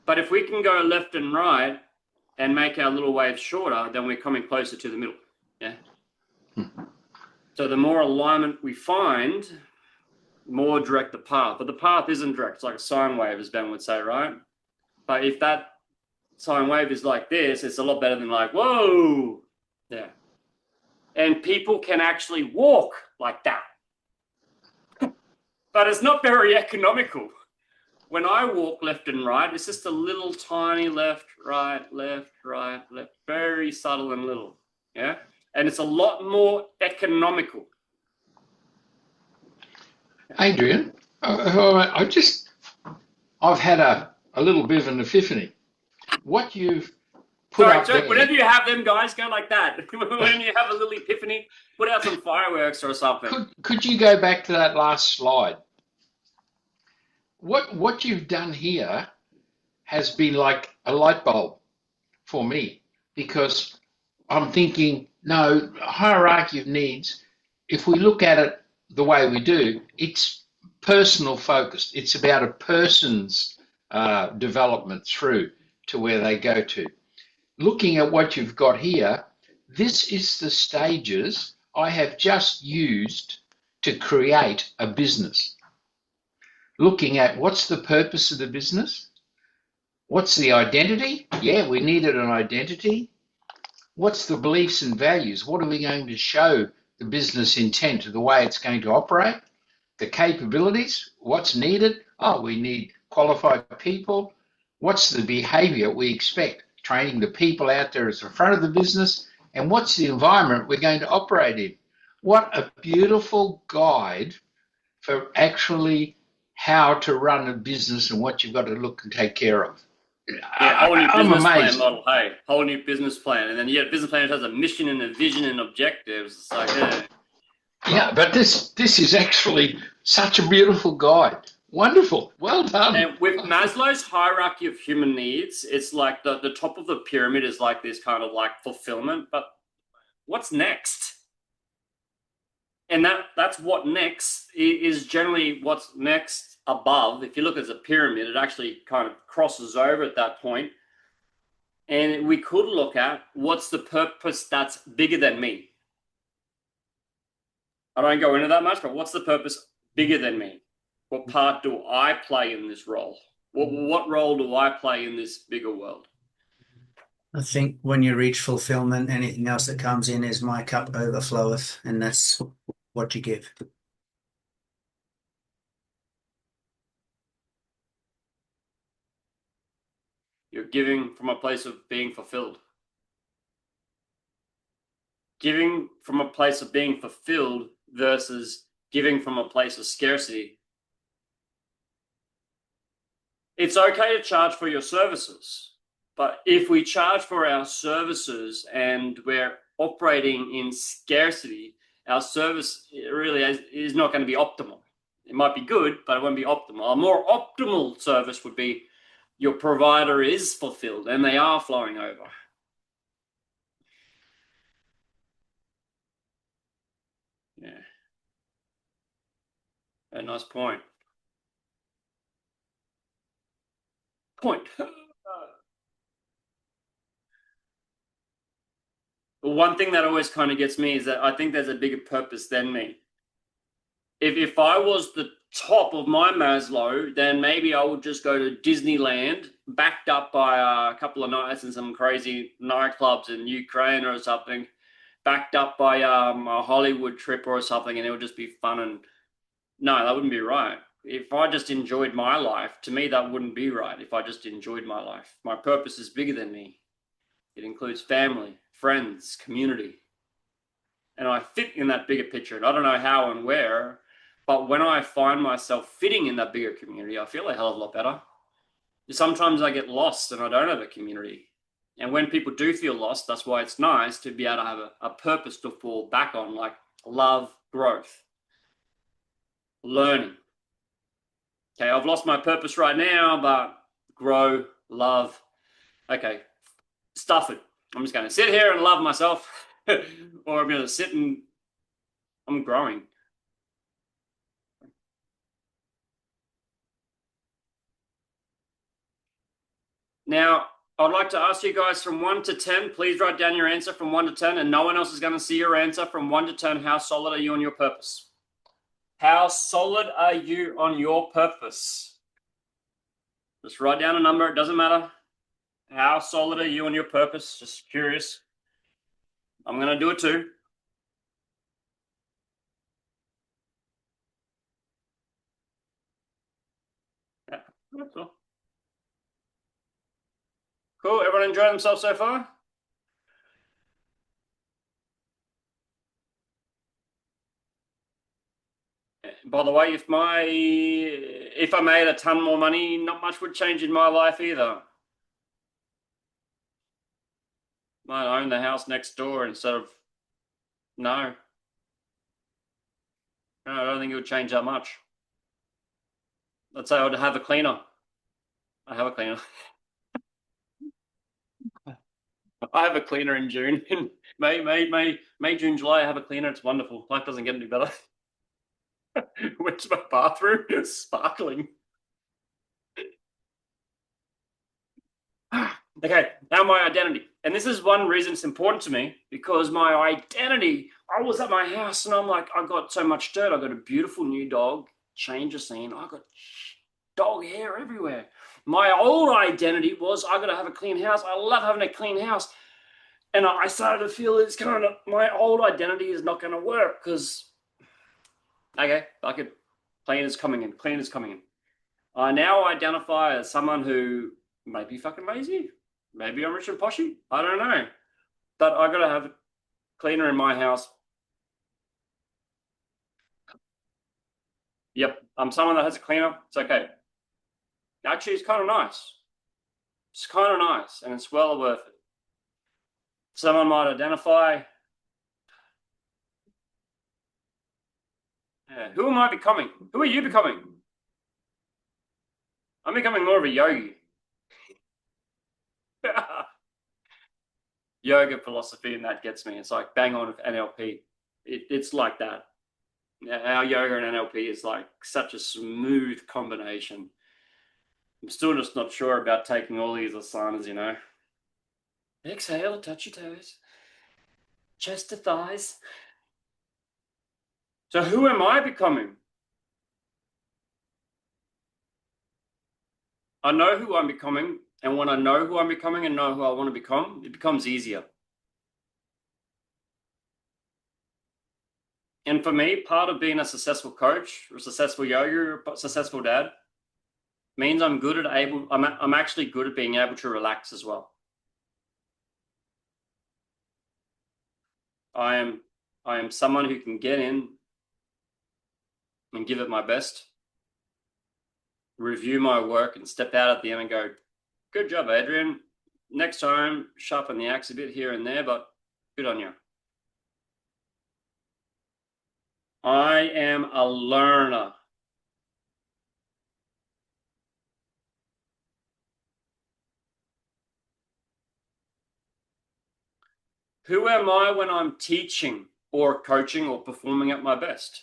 But if we can go left and right and make our little waves shorter, then we're coming closer to the middle. Yeah? So the more alignment we find, more direct the path. But the path isn't direct. It's like a sine wave, as Ben would say, right? But if that sine wave is like this, it's a lot better than like, whoa. Yeah. And people can actually walk like that. But it's not very economical. When I walk left and right, it's just a little tiny left, right, very subtle and little. Yeah. And it's a lot more economical. Adrian, I've had a little bit of an ephany. What you've put up there, whenever you have them, guys, go like that. When you have a little epiphany, put out some fireworks or something. Could you go back to that last slide? What you've done here has been like a light bulb for me, because I'm thinking, no, hierarchy of needs, if we look at it the way we do, it's personal focused. It's about a person's development through to where they go to. Looking at what you've got here, this is the stages I have just used to create a business. Looking at what's the purpose of the business? What's the identity? Yeah, we needed an identity. What's the beliefs and values? What are we going to show the business intent, the way it's going to operate? The capabilities, what's needed? Oh, we need qualified people. What's the behavior we expect? Training the people out there as the front of the business. And what's the environment we're going to operate in? What a beautiful guide for actually how to run a business and what you've got to look and take care of. Yeah, whole new I'm business plan amazed. model. Hey, whole new business plan, and then you get a business plan that has a mission and a vision and objectives. It's like, Yeah, but this is actually such a beautiful guide. Wonderful. Well done. And with Maslow's hierarchy of human needs, it's like the top of the pyramid is like this kind of like fulfillment, but what's next? And that's what next is generally what's next above. If you look at a pyramid, it actually kind of crosses over at that point. And we could look at what's the purpose that's bigger than me. I don't go into that much, but what's the purpose bigger than me? What part do I play in this role? What role do I play in this bigger world? I think when you reach fulfillment, anything else that comes in is my cup overfloweth, and that's what you give. You're giving from a place of being fulfilled. Giving from a place of being fulfilled versus giving from a place of scarcity. It's okay to charge for your services, but if we charge for our services and we're operating in scarcity, our service really is not going to be optimal. It might be good, but it won't be optimal. A more optimal service would be your provider is fulfilled and they are flowing over. Yeah. A nice point. One thing that always kind of gets me is that I think there's a bigger purpose than me. If I was the top of my Maslow, then maybe I would just go to Disneyland, backed up by a couple of nights in some crazy nightclubs in Ukraine or something, backed up by a Hollywood trip or something, and it would just be fun. And no, that wouldn't be right. If I just enjoyed my life, to me, that wouldn't be right. If I just enjoyed my life, my purpose is bigger than me. It includes family, friends, community. And I fit in that bigger picture. And I don't know how and where, but when I find myself fitting in that bigger community, I feel a hell of a lot better. Sometimes I get lost and I don't have a community. And when people do feel lost, that's why it's nice to be able to have a purpose to fall back on, like love, growth, learning. Okay, I've lost my purpose right now, but grow, love. Okay, stuff it. I'm just going to sit here and love myself, or I'm going to sit and I'm growing. Now, I'd like to ask you guys from 1 to 10, please write down your answer from 1 to 10, and no one else is going to see your answer from 1 to 10. How solid are you on your purpose? How solid are you on your purpose? Just write down a number. It doesn't matter. How solid are you on your purpose? Just curious. I'm going to do it too. Yeah, that's cool. Cool. Everyone enjoy themselves so far? By the way, if I made a ton more money, not much would change in my life either. Might own the house next door instead of no. No, I don't think it would change that much. Let's say I would have a cleaner. I have a cleaner. I have a cleaner in June. In May, June, July, I have a cleaner. It's wonderful. Life doesn't get any better. Went to my bathroom, it was sparkling. Okay, now my identity. And this is one reason it's important to me, because my identity, I was at my house and I'm like, I got so much dirt. I got a beautiful new dog, change of scene. I got dog hair everywhere. My old identity was, I got to have a clean house. I love having a clean house. And I started to feel it's kind of, my old identity is not going to work because, okay, cleaner's coming in. I now identify as someone who may be fucking lazy. Maybe I'm rich and poshy. I don't know. But I got to have a cleaner in my house. Yep, I'm someone that has a cleaner. It's okay. Actually, it's kind of nice. It's kind of nice, and it's well worth it. Someone might identify, yeah, who am I becoming? Who are you becoming? I'm becoming more of a yogi. Yoga philosophy, and that gets me. It's like bang on with NLP. It's like that. Our yoga and NLP is like such a smooth combination. I'm still just not sure about taking all these asanas, you know. Exhale, touch your toes. Chest to thighs. So who am I becoming? I know who I'm becoming, and when I know who I'm becoming and know who I want to become, it becomes easier. And for me, part of being a successful coach, or a successful yogi, or a successful dad, means I'm actually good at being able to relax as well. I am someone who can get in and give it my best, review my work, and step out at the end and go, good job, Adrian. Next time, sharpen the axe a bit here and there, but good on you. I am a learner. Who am I when I'm teaching or coaching or performing at my best?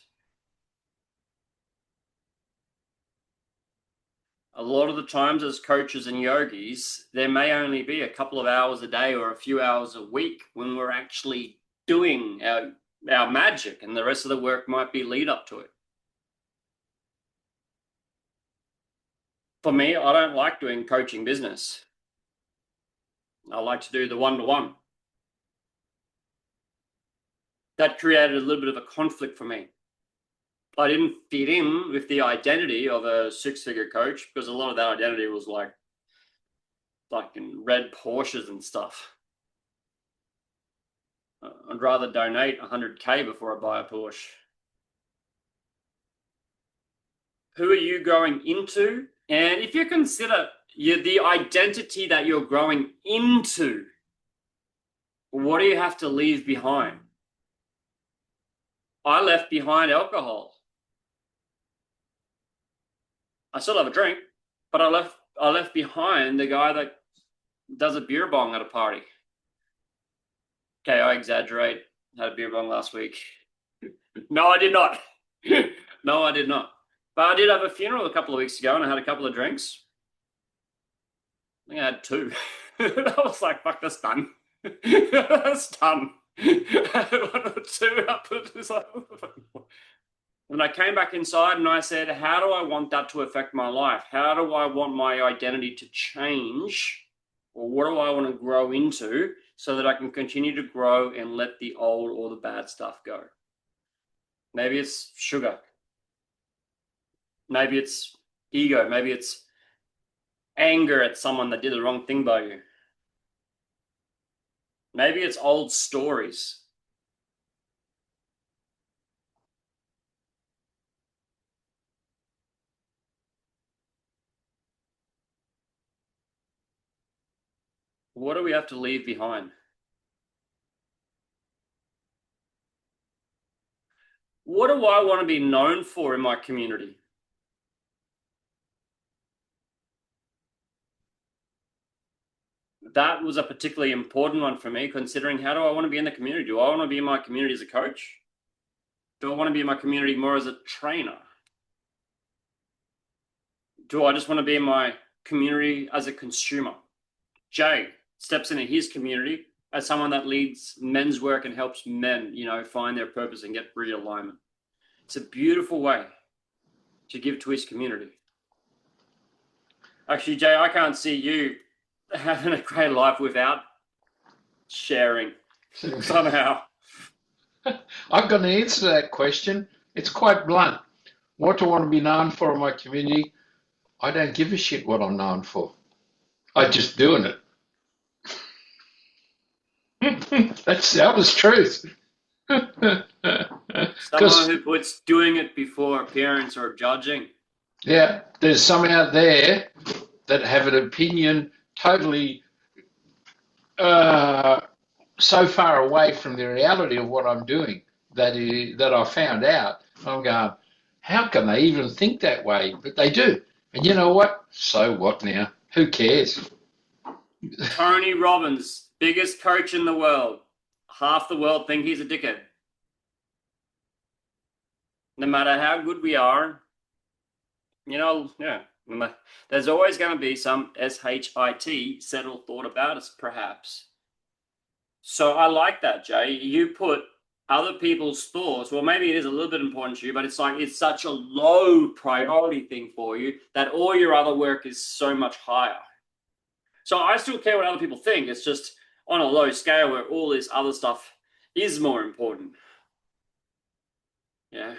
A lot of the times as coaches and yogis, there may only be a couple of hours a day or a few hours a week when we're actually doing our magic, and the rest of the work might be lead up to it. For me, I don't like doing coaching business. I like to do the one-to-one. That created a little bit of a conflict for me. I didn't fit in with the identity of a six-figure coach because a lot of that identity was like in red Porsches and stuff. I'd rather donate 100K before I buy a Porsche. Who are you growing into? And if you consider the identity that you're growing into, what do you have to leave behind? I left behind alcohol. I still have a drink, but I left behind the guy that does a beer bong at a party. Okay, I exaggerate. Had a beer bong last week. No, I did not. No, I did not. But I did have a funeral a couple of weeks ago and I had a couple of drinks. I think I had 2. I was like, fuck, that's done. That's done. I had 1 or 2 up. When I came back inside and I said, how do I want that to affect my life? How do I want my identity to change? Or what do I want to grow into so that I can continue to grow and let the old or the bad stuff go? Maybe it's sugar. Maybe it's ego. Maybe it's anger at someone that did the wrong thing by you. Maybe it's old stories. What do we have to leave behind? What do I want to be known for in my community? That was a particularly important one for me, considering how do I want to be in the community? Do I want to be in my community as a coach? Do I want to be in my community more as a trainer? Do I just want to be in my community as a consumer? Jay steps into his community as someone that leads men's work and helps men, find their purpose and get realignment. It's a beautiful way to give to his community. Actually, Jay, I can't see you having a great life without sharing somehow. I've got an answer to that question. It's quite blunt. What do I want to be known for in my community? I don't give a shit what I'm known for. I'm just doing it. That's the honest truth. Someone who puts doing it before appearance or judging. Yeah, there's some out there that have an opinion totally so far away from the reality of what I'm doing that I found out. I'm going, how can they even think that way? But they do. And you know what? So what now? Who cares? Tony Robbins, biggest coach in the world. Half the world think he's a dickhead. No matter how good we are, there's always going to be some SHIT, settled thought about us, perhaps. So I like that, Jay. You put other people's thoughts, well, maybe it is a little bit important to you, but it's like it's such a low priority thing for you that all your other work is so much higher. So I still care what other people think. It's just on a low scale where all this other stuff is more important. Yeah.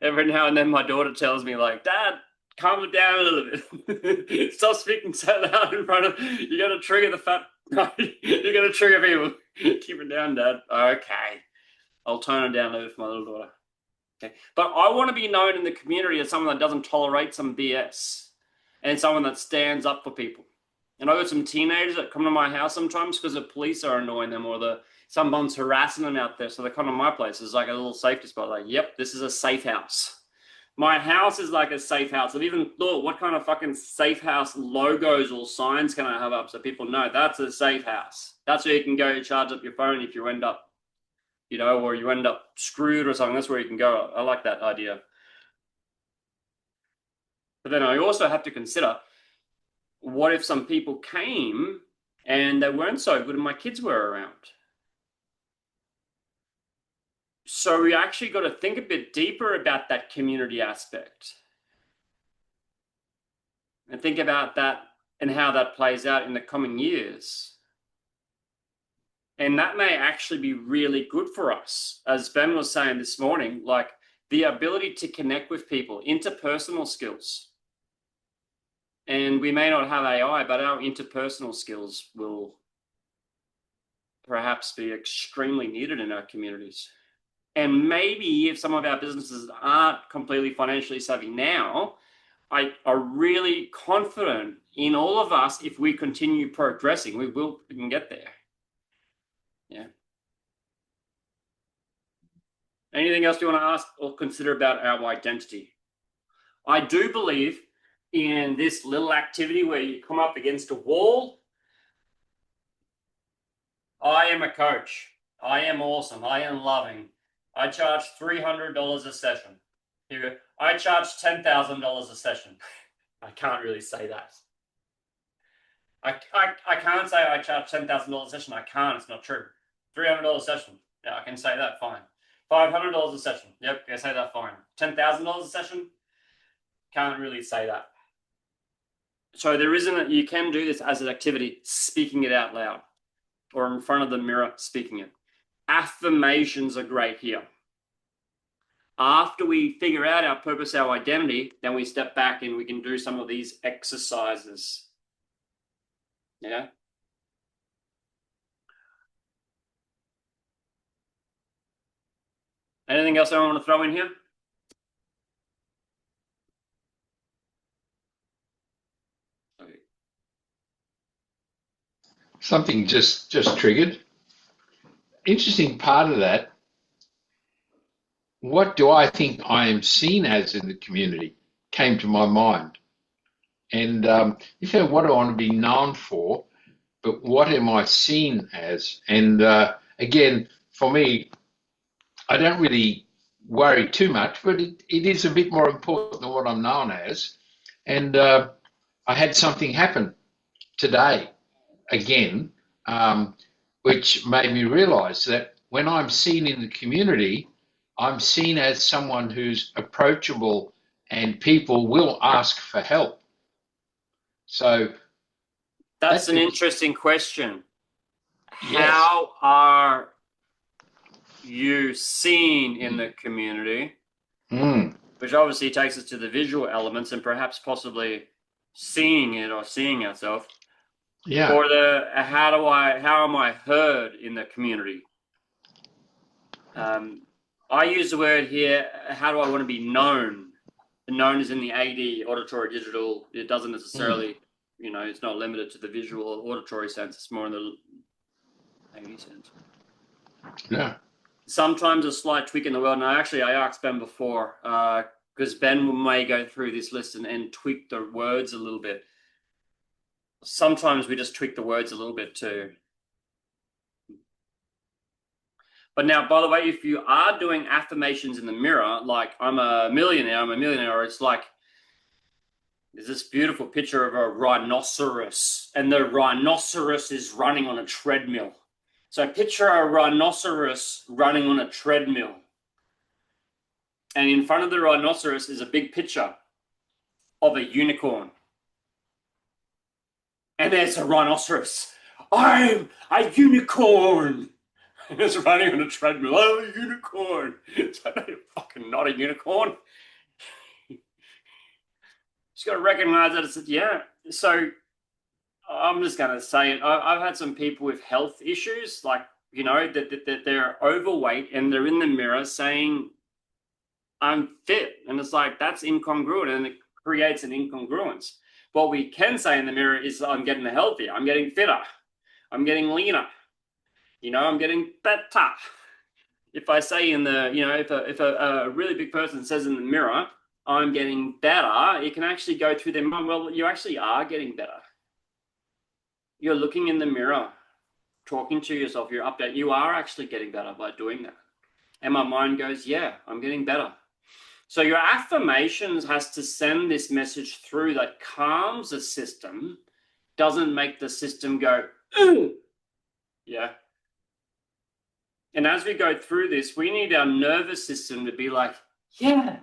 Every now and then my daughter tells me, like, Dad, calm it down a little bit. Stop speaking so loud in front of, you're going to trigger the fat, you're going to trigger people. Keep it down, Dad. Okay. I'll tone it down a little for my little daughter. Okay. But I want to be known in the community as someone that doesn't tolerate some BS and someone that stands up for people. And I've got some teenagers that come to my house sometimes because the police are annoying them or someone's harassing them out there. So they come to my place. It's like a little safety spot. Like, yep, this is a safe house. My house is like a safe house. I've even thought, what kind of fucking safe house logos or signs can I have up so people know that's a safe house? That's where you can go charge up your phone if you end up, or you end up screwed or something. That's where you can go. I like that idea. But then I also have to consider, what if some people came and they weren't so good and my kids were around? So we actually got to think a bit deeper about that community aspect and think about that and how that plays out in the coming years. And that may actually be really good for us. As Ben was saying this morning, like the ability to connect with people, interpersonal skills. And we may not have AI, but our interpersonal skills will perhaps be extremely needed in our communities. And maybe if some of our businesses aren't completely financially savvy now, I are really confident in all of us. If we continue progressing, we can get there. Yeah. Anything else you want to ask or consider about our identity? I do believe in this little activity where you come up against a wall. I am a coach. I am awesome. I am loving. I charge $300 a session. Here we go. I charge $10,000 a session. I can't really say that. I can't say I charge $10,000 a session. I can't. It's not true. $300 a session. Yeah, I can say that fine. $500 a session. Yep, I can say that fine. $10,000 a session. Can't really say that. So you can do this as an activity, speaking it out loud or in front of the mirror, speaking it. Affirmations are great here. After we figure out our purpose, our identity, then we step back and we can do some of these exercises. Yeah. Anything else I want to throw in here? Okay. Something just triggered. Interesting part of that. What do I think I am seen as in the community came to my mind. And you said, what do I want to be known for? But what am I seen as? And again, for me, I don't really worry too much, but it is a bit more important than what I'm known as. And I had something happen today again, which made me realise that when I'm seen in the community, I'm seen as someone who's approachable and people will ask for help. So that's an interesting question. Yes. How are you seen in the community? Which obviously takes us to the visual elements and perhaps possibly seeing it or seeing ourselves. Yeah. Or how am I heard in the community? I use the word here, how do I want to be known? Known is in the AD, auditory, digital. It doesn't necessarily, it's not limited to the visual or auditory sense. It's more in the AD sense. Yeah. Sometimes a slight tweak in the world. And I asked Ben before, because Ben may go through this list and tweak the words a little bit. Sometimes we just tweak the words a little bit too. But now, by the way, if you are doing affirmations in the mirror, like I'm a millionaire, it's like there's this beautiful picture of a rhinoceros, and the rhinoceros is running on a treadmill. So picture a rhinoceros running on a treadmill. And in front of the rhinoceros is a big picture of a unicorn. And there's a rhinoceros. I'm a unicorn. And it's running on a treadmill. I'm a unicorn. So I'm fucking not a unicorn. Just got to recognize that it's, yeah. So I'm just going to say it. I've had some people with health issues, like, that they're overweight and they're in the mirror saying, I'm fit. And it's like, that's incongruent, and it creates an incongruence. What we can say in the mirror is, I'm getting healthier. I'm getting fitter. I'm getting leaner. I'm getting better. If I say if a really big person says in the mirror, I'm getting better, it can actually go through their mind, well, you actually are getting better. You're looking in the mirror, talking to yourself, you're updated. You are actually getting better by doing that. And my mind goes, yeah, I'm getting better. So your affirmations has to send this message through that calms the system, doesn't make the system go, ooh. Yeah. And as we go through this, we need our nervous system to be like, yeah,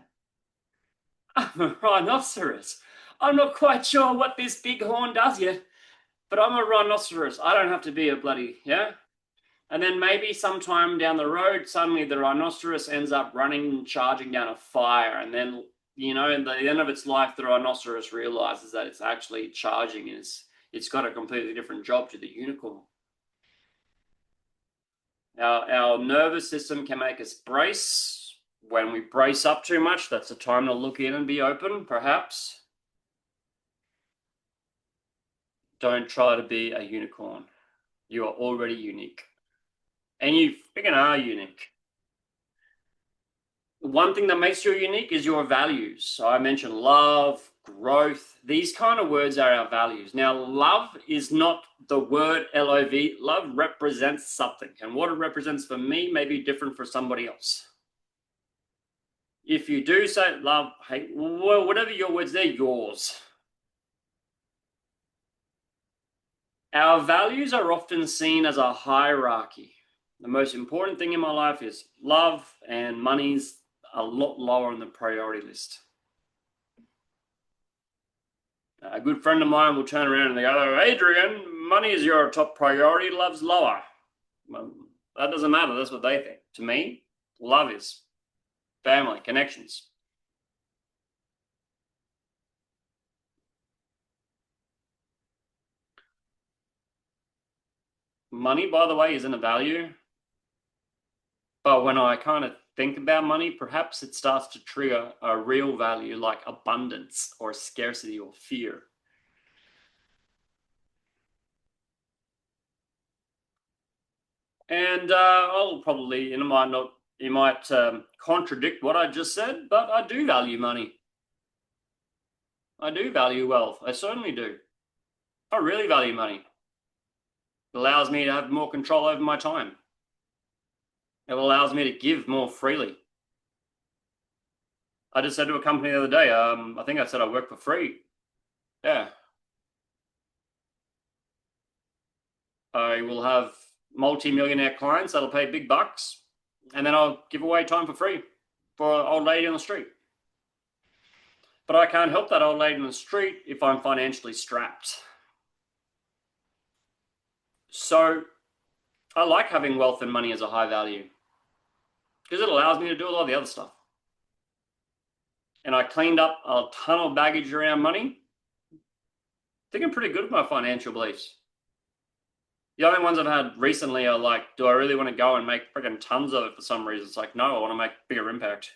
I'm a rhinoceros. I'm not quite sure what this big horn does yet, but I'm a rhinoceros. I don't have to be a bloody, yeah? And then maybe sometime down the road, suddenly the rhinoceros ends up running and charging down a fire. And then, at the end of its life, the rhinoceros realizes that it's actually charging. It's got a completely different job to the unicorn. Our nervous system can make us brace. When we brace up too much, that's the time to look in and be open, perhaps. Don't try to be a unicorn. You are already unique. And you freaking are unique. One thing that makes you unique is your values. So I mentioned love, growth. These kind of words are our values. Now, love is not the word L-O-V. Love represents something. And what it represents for me may be different for somebody else. If you do say love, hate, well, whatever your words, they're yours. Our values are often seen as a hierarchy. The most important thing in my life is love, and money's a lot lower on the priority list. A good friend of mine will turn around and they go, oh, Adrian, money is your top priority, love's lower. Well, that doesn't matter. That's what they think. To me, love is family, connections. Money, by the way, isn't a value. But when I kind of think about money, perhaps it starts to trigger a real value like abundance or scarcity or fear. And I'll probably, you might contradict what I just said, but I do value money. I do value wealth. I certainly do. I really value money. It allows me to have more control over my time. It allows me to give more freely. I just said to a company the other day, I think I said I work for free. Yeah. I will have multi-millionaire clients that'll pay big bucks, and then I'll give away time for free for an old lady on the street. But I can't help that old lady on the street if I'm financially strapped. So I like having wealth and money as a high value because it allows me to do a lot of the other stuff. And I cleaned up a ton of baggage around money. I think I'm pretty good with my financial beliefs. The only ones I've had recently are like, do I really want to go and make freaking tons of it for some reason? It's like, no, I want to make bigger impact.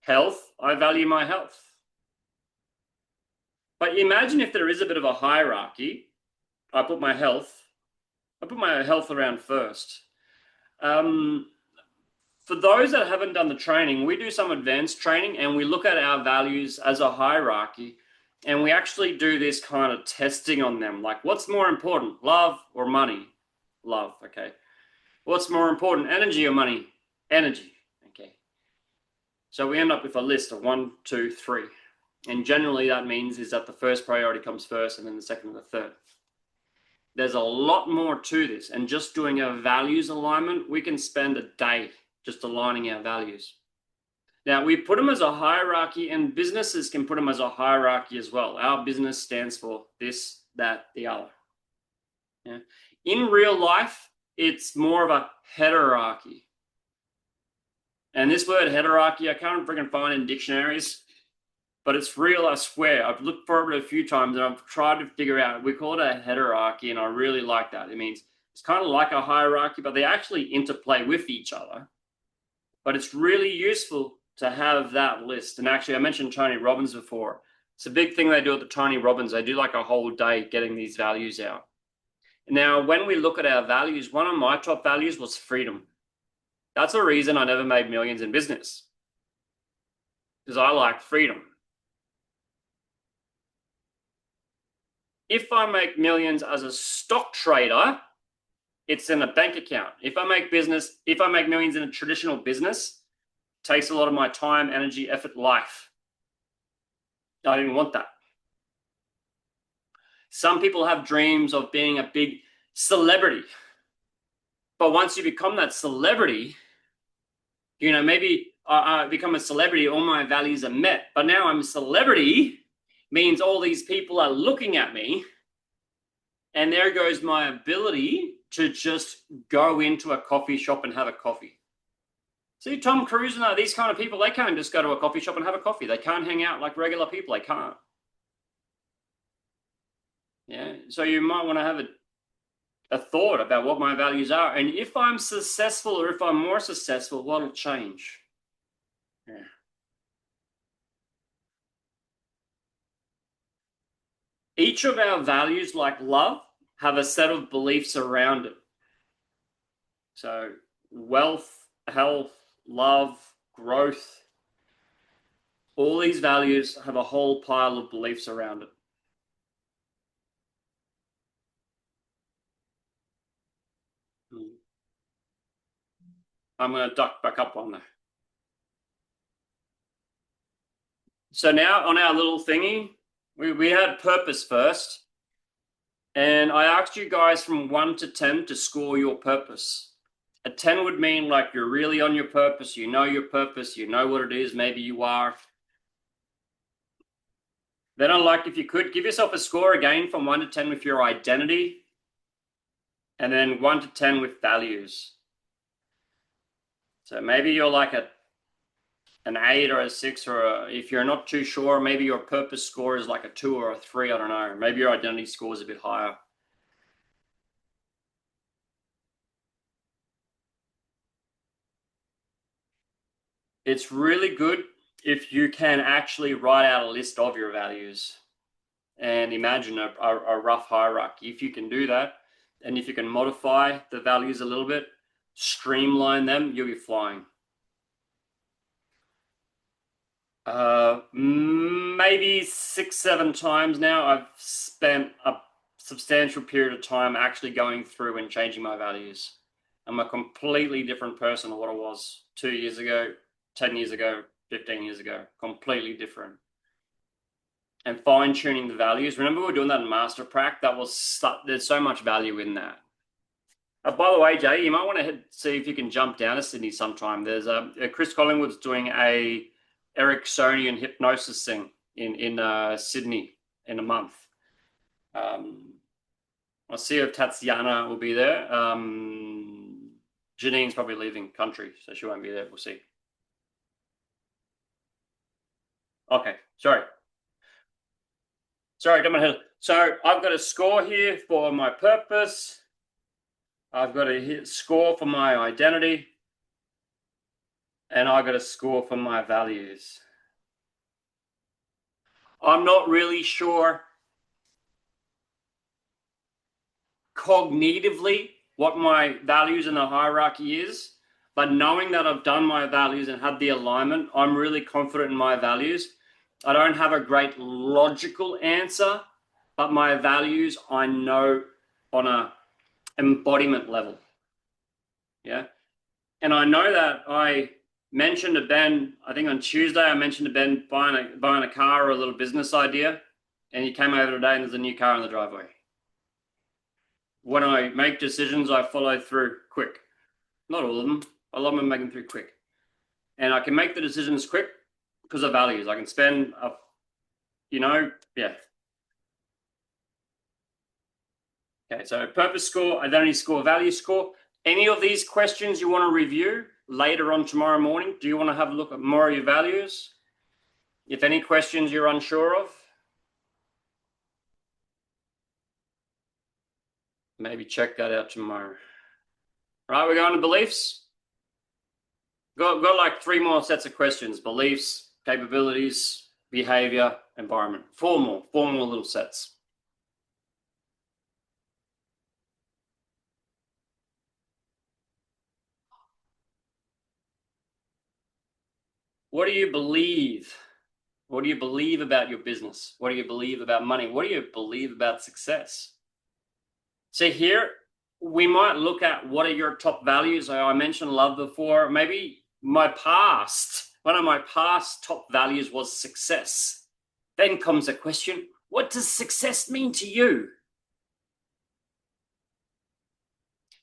Health, I value my health. But imagine if there is a bit of a hierarchy. I put my health around first. For those that haven't done the training, we do some advanced training and we look at our values as a hierarchy, and we actually do this kind of testing on them. Like, what's more important, love or money? Love, okay. What's more important, energy or money? Energy, okay. So we end up with a list of 1, 2, 3. And generally that means is that the first priority comes first and then the second and the third. There's a lot more to this, and just doing a values alignment, we can spend a day just aligning our values. Now, we put them as a hierarchy, and businesses can put them as a hierarchy as well. Our business stands for this, that, the other. Yeah. In real life, it's more of a hierarchy. And this word hierarchy, I can't freaking find in dictionaries, but it's real, I swear. I've looked for it a few times and I've tried to figure out. We call it a hierarchy, and I really like that. It means it's kind of like a hierarchy, but they actually interplay with each other. But it's really useful to have that list. And actually, I mentioned Tony Robbins before. It's a big thing they do at the Tony Robbins. They do like a whole day getting these values out. Now, when we look at our values, one of my top values was freedom. That's a reason I never made millions in business, because I like freedom. If I make millions as a stock trader, it's in a bank account. If I make millions in a traditional business, it takes a lot of my time, energy, effort, life. I didn't want that. Some people have dreams of being a big celebrity. But once you become that celebrity, maybe I become a celebrity, all my values are met. But now I'm a celebrity, means all these people are looking at me, and there goes my ability to just go into a coffee shop and have a coffee. See, Tom Cruise and these kind of people, they can't just go to a coffee shop and have a coffee. They can't hang out like regular people. They can't. Yeah, so you might want to have a thought about what my values are. And if I'm successful, or if I'm more successful, what'll change? Yeah. Each of our values, like love, have a set of beliefs around it. So wealth, health, love, growth, all these values have a whole pile of beliefs around it. I'm going to duck back up on there. So now on our little thingy, we had purpose first. And I asked you guys from 1 to 10 to score your purpose. A 10 would mean like you're really on your purpose. You know your purpose. You know what it is. Maybe you are. Then I'd like, if you could, give yourself a score again from 1 to 10 with your identity. And then 1 to 10 with values. So maybe you're like an 8 or a 6, or if you're not too sure, maybe your purpose score is like a 2 or a 3. I don't know. Maybe your identity score is a bit higher. It's really good if you can actually write out a list of your values and imagine a rough hierarchy. If you can do that, and if you can modify the values a little bit, streamline them, you'll be flying. Maybe 6, 7 times now I've spent substantial period of time actually going through and changing my values. I'm a completely different person to what I was 2 years ago, 10 years ago, 15 years ago. Completely different. And fine-tuning the values. Remember we were doing that in Master Prac? There's so much value in that. By the way, Jay, you might want to see if you can jump down to Sydney sometime. There's Chris Collingwood's doing a Ericksonian hypnosis thing in Sydney in a month. I'll see if Tatiana will be there. Janine's probably leaving country, so she won't be there. We'll see. Okay, sorry, got my head. So I've got a score here for my purpose. I've got a score for my identity. And I've got a score for my values. I'm not really sure cognitively what my values in the hierarchy is, but knowing that I've done my values and had the alignment, I'm really confident in my values. I don't have a great logical answer, but my values I know on a embodiment level. Yeah. And I know that I mentioned to Ben, I think on Tuesday, I mentioned to Ben buying a car or a little business idea, and he came over today and there's a new car in the driveway. When I make decisions, I follow through quick. Not all of them. A lot of them make them through quick. And I can make the decisions quick because of values. I can spend, yeah. Okay, so purpose score, identity score, value score. Any of these questions you want to review later on tomorrow morning? Do you want to have a look at more of your values? If any questions you're unsure of, maybe check that out tomorrow. Right, we're going to beliefs. Got like 3 more sets of questions: beliefs, capabilities, behavior, environment. 4 more little sets. What do you believe? What do you believe about your business? What do you believe about money? What do you believe about success? So here, we might look at what are your top values. I mentioned love before. Maybe one of my past top values was success. Then comes a question, what does success mean to you?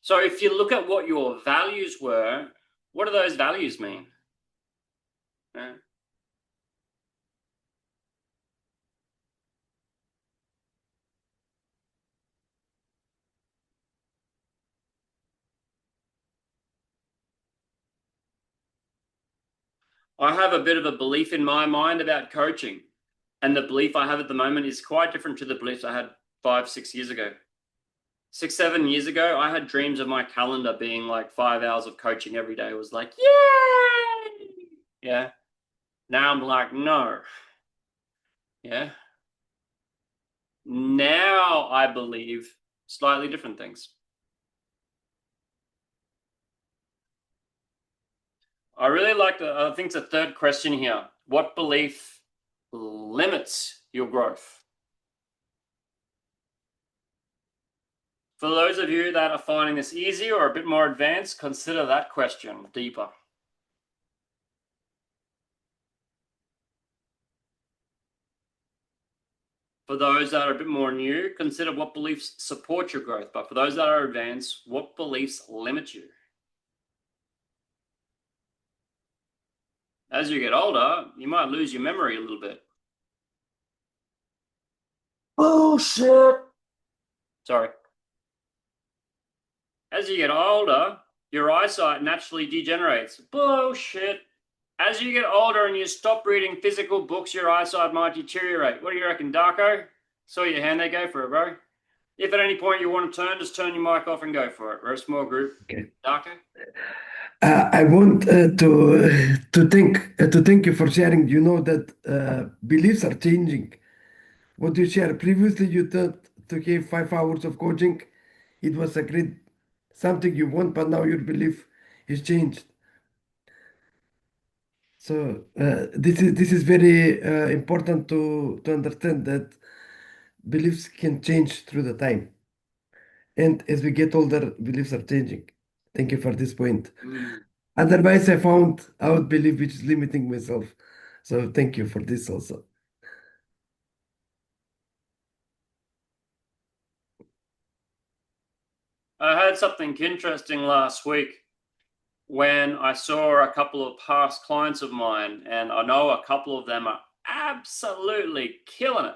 So if you look at what your values were, what do those values mean? I have a bit of a belief in my mind about coaching, and the belief I have at the moment is quite different to the beliefs I had 5, 6 years ago. 6, 7 years ago, I had dreams of my calendar being like 5 hours of coaching every day. It was like, yay! Yeah. Now I'm like, no. Yeah. Now I believe slightly different things. I really like I think it's a third question here. What belief limits your growth? For those of you that are finding this easy or a bit more advanced, consider that question deeper. For those that are a bit more new, consider what beliefs support your growth. But for those that are advanced, what beliefs limit you? As you get older, you might lose your memory a little bit. Bullshit. Sorry. As you get older, your eyesight naturally degenerates. Bullshit. As you get older and you stop reading physical books, your eyesight might deteriorate. What do you reckon, Darko? Saw your hand there, go for it, bro. If at any point you want to turn, just turn your mic off and go for it. We're a small group. Okay. Darko? I want to thank you for sharing. You know that beliefs are changing. What you share previously, you thought to give 5 hours of coaching, it was a great something you want, but now your belief is changed. So this is very important to understand that beliefs can change through the time. And as we get older, beliefs are changing. Thank you for this point. Otherwise, I found out belief which is limiting myself. So thank you for this also. I heard something interesting last week when I saw a couple of past clients of mine, and I know a couple of them are absolutely killing it.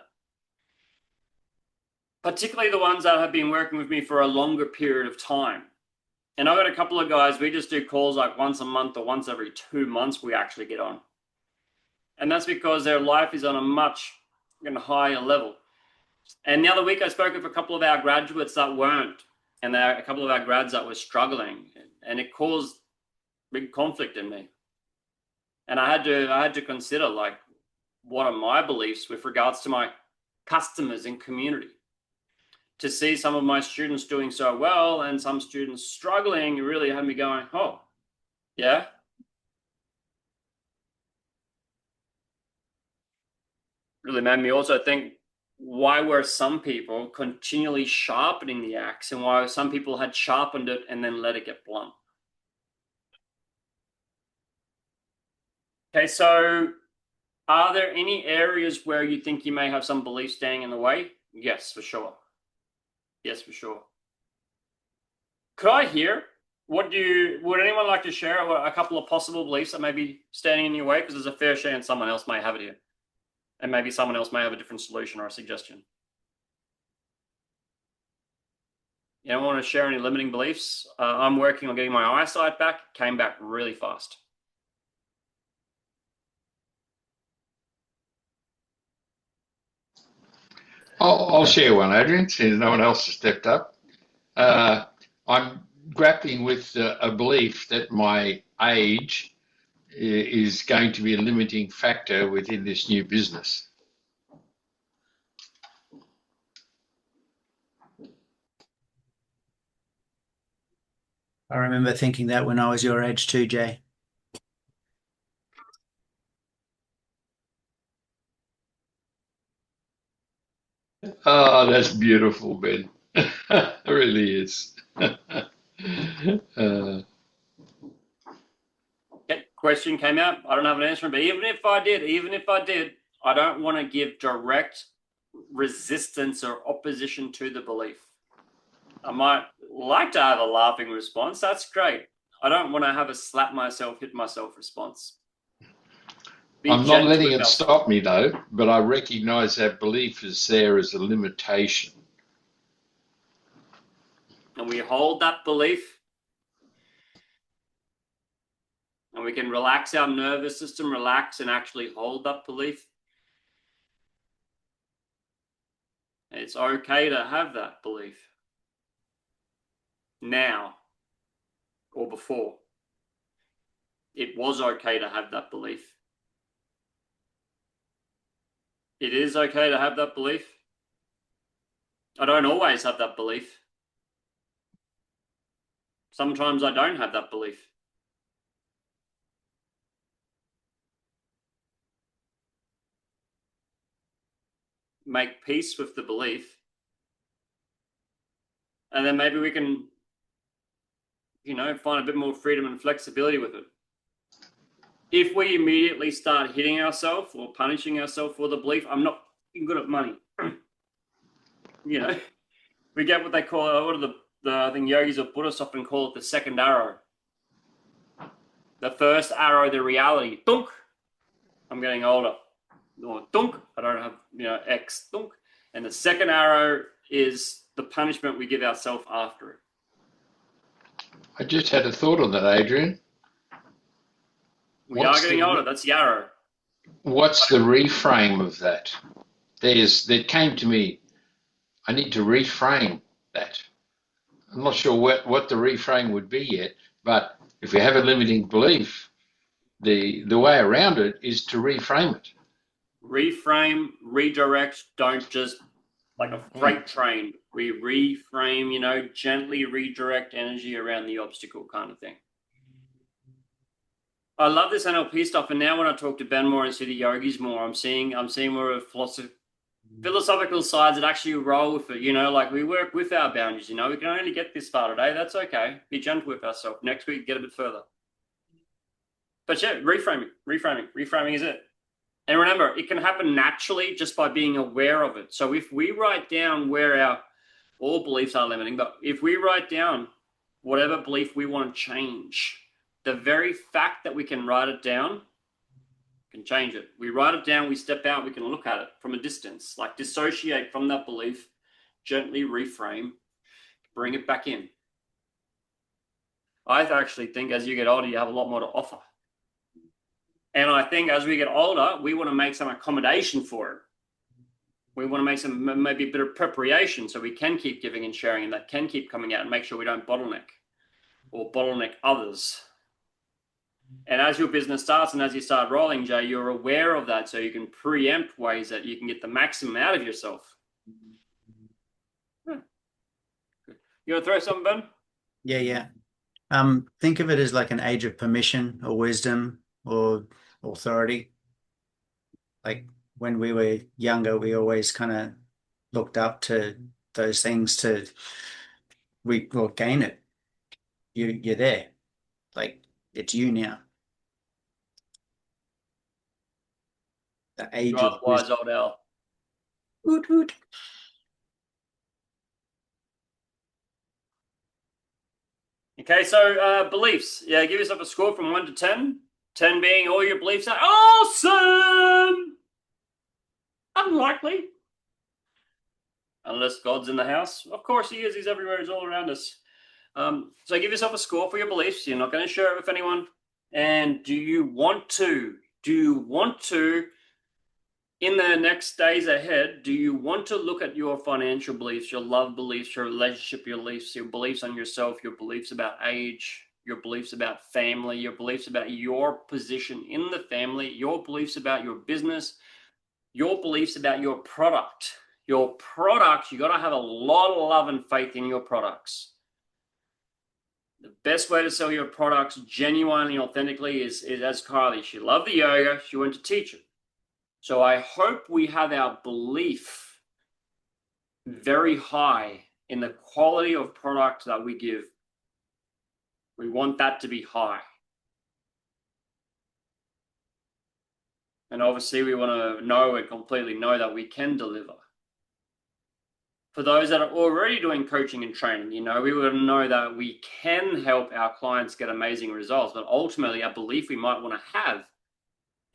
Particularly the ones that have been working with me for a longer period of time. And I've got a couple of guys, we just do calls like once a month or once every 2 months we actually get on. And that's because their life is on a much higher level. And the other week I spoke with a couple of our graduates that weren't, and there are a couple of our grads that were struggling, and it caused big conflict in me. And I had to consider, like, what are my beliefs with regards to my customers and community. To see some of my students doing so well and some students struggling really had me going, oh, yeah. Really made me also think, why were some people continually sharpening the axe, and why some people had sharpened it and then let it get blunt? Okay, so are there any areas where you think you may have some beliefs standing in the way? Yes, for sure. Yes, for sure. Could I hear, would anyone like to share a couple of possible beliefs that may be standing in your way? Because there's a fair chance someone else may have it here. And maybe someone else may have a different solution or a suggestion. You don't want to share any limiting beliefs? I'm working on getting my eyesight back. Came back really fast. I'll share one, Adrian, since no one else has stepped up. I'm grappling with a belief that my age is going to be a limiting factor within this new business. I remember thinking that when I was your age too, Jay. Oh, that's beautiful, Ben. It really is. Question came out. I don't have an answer, but even if I did, I don't want to give direct resistance or opposition to the belief. I might like to have a laughing response. That's great. I don't want to have a slap myself, hit myself response. I'm not letting it stop me though, but I recognize that belief is there as a limitation. And we hold that belief, and we can relax our nervous system, relax and actually hold that belief. It's okay to have that belief now or before. It was okay to have that belief. It is okay to have that belief. I don't always have that belief. Sometimes I don't have that belief. Make peace with the belief, and then maybe we can, find a bit more freedom and flexibility with it. If we immediately start hitting ourselves or punishing ourselves for the belief, I'm not good at money. We get what they call, I think yogis or Buddhists often call it the second arrow. The first arrow, the reality, thunk, I'm getting older. Or thunk, I don't have, X, thunk. And the second arrow is the punishment we give ourselves after it. I just had a thought on that, Adrian. We are getting older, that's the arrow. What's the reframe of that? That came to me. I need to reframe that. I'm not sure what the reframe would be yet, but if we have a limiting belief, the way around it is to reframe it. Reframe, redirect, don't just like a freight train. We reframe, gently redirect energy around the obstacle kind of thing. I love this NLP stuff, and now when I talk to Ben more and see the yogis more, I'm seeing more of philosophy philosophical sides that actually roll with it. Like we work with our boundaries. We can only get this far today. That's okay. Be gentle with ourselves. Next week, get a bit further. But yeah, reframing is it. And remember, it can happen naturally just by being aware of it. So if we write down where all beliefs are limiting, but if we write down whatever belief we want to change, the very fact that we can write it down can change it. We write it down, we step out, we can look at it from a distance, like dissociate from that belief, gently reframe, bring it back in. I actually think as you get older, you have a lot more to offer. And I think as we get older, we want to make some accommodation for it. We want to make maybe a bit of preparation so we can keep giving and sharing, and that can keep coming out, and make sure we don't bottleneck or bottleneck others. And as your business starts and as you start rolling, Jay, you're aware of that, so you can preempt ways that you can get the maximum out of yourself. You want to throw something, Ben? Yeah. Think of it as like an age of permission or wisdom or authority. Like when we were younger, we always kind of looked up to those things we will gain it. You're there. Like it's you now. The age You're of wise old Al. Hoot, hoot. Okay, so beliefs. Yeah, give yourself a score from 1 to 10. 10 being all your beliefs are awesome. Unlikely. Unless God's in the house. Of course he is. He's everywhere. He's all around us. So give yourself a score for your beliefs. You're not going to share it with anyone. And do you want to, in the next days ahead, do you want to look at your financial beliefs, your love beliefs, your relationship beliefs, your beliefs on yourself, your beliefs about age, your beliefs about family, your beliefs about your position in the family, your beliefs about your business, your beliefs about your product? Your product, you got to have a lot of love and faith in your products. The best way to sell your products genuinely, authentically is as Kylie. She loved the yoga. She went to teach it. So I hope we have our belief very high in the quality of product that we give. We want that to be high. And obviously we want to know and completely know that we can deliver. For those that are already doing coaching and training, we would know that we can help our clients get amazing results. But ultimately, a belief we might want to have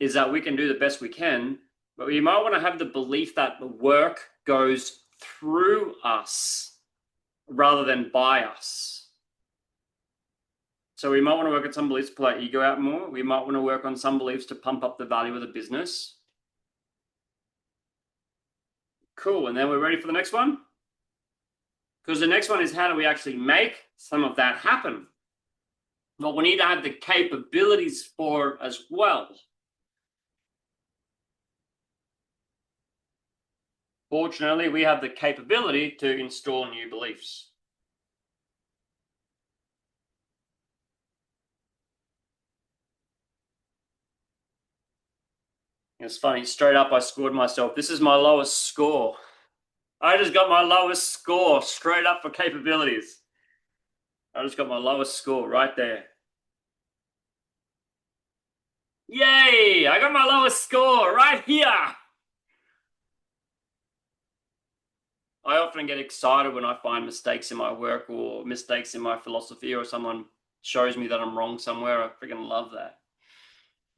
is that we can do the best we can, but we might want to have the belief that the work goes through us rather than by us. So we might want to work at some beliefs to pull our ego out more. We might want to work on some beliefs to pump up the value of the business. Cool. And then we're ready for the next one. Because the next one is, how do we actually make some of that happen? Well, we need to have the capabilities for it as well. Fortunately, we have the capability to install new beliefs. It's funny, straight up I scored myself. This is my lowest score. I just got my lowest score straight up for capabilities. I just got my lowest score right there. Yay! I got my lowest score right here. I often get excited when I find mistakes in my work or mistakes in my philosophy, or someone shows me that I'm wrong somewhere. I freaking love that.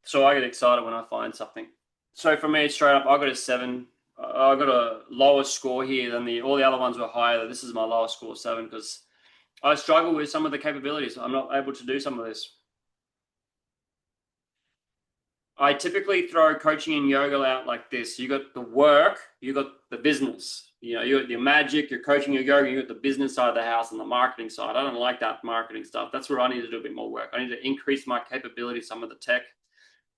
So I get excited when I find something. So for me, straight up, I got a 7. I got a lower score here than all the other ones were higher. This is my lowest score, 7, because I struggle with some of the capabilities. I'm not able to do some of this. I typically throw coaching and yoga out like this. You got the work, you got the business. You got your magic, your coaching, your yoga, you got the business side of the house and the marketing side. I don't like that marketing stuff. That's where I need to do a bit more work. I need to increase my capability, some of the tech.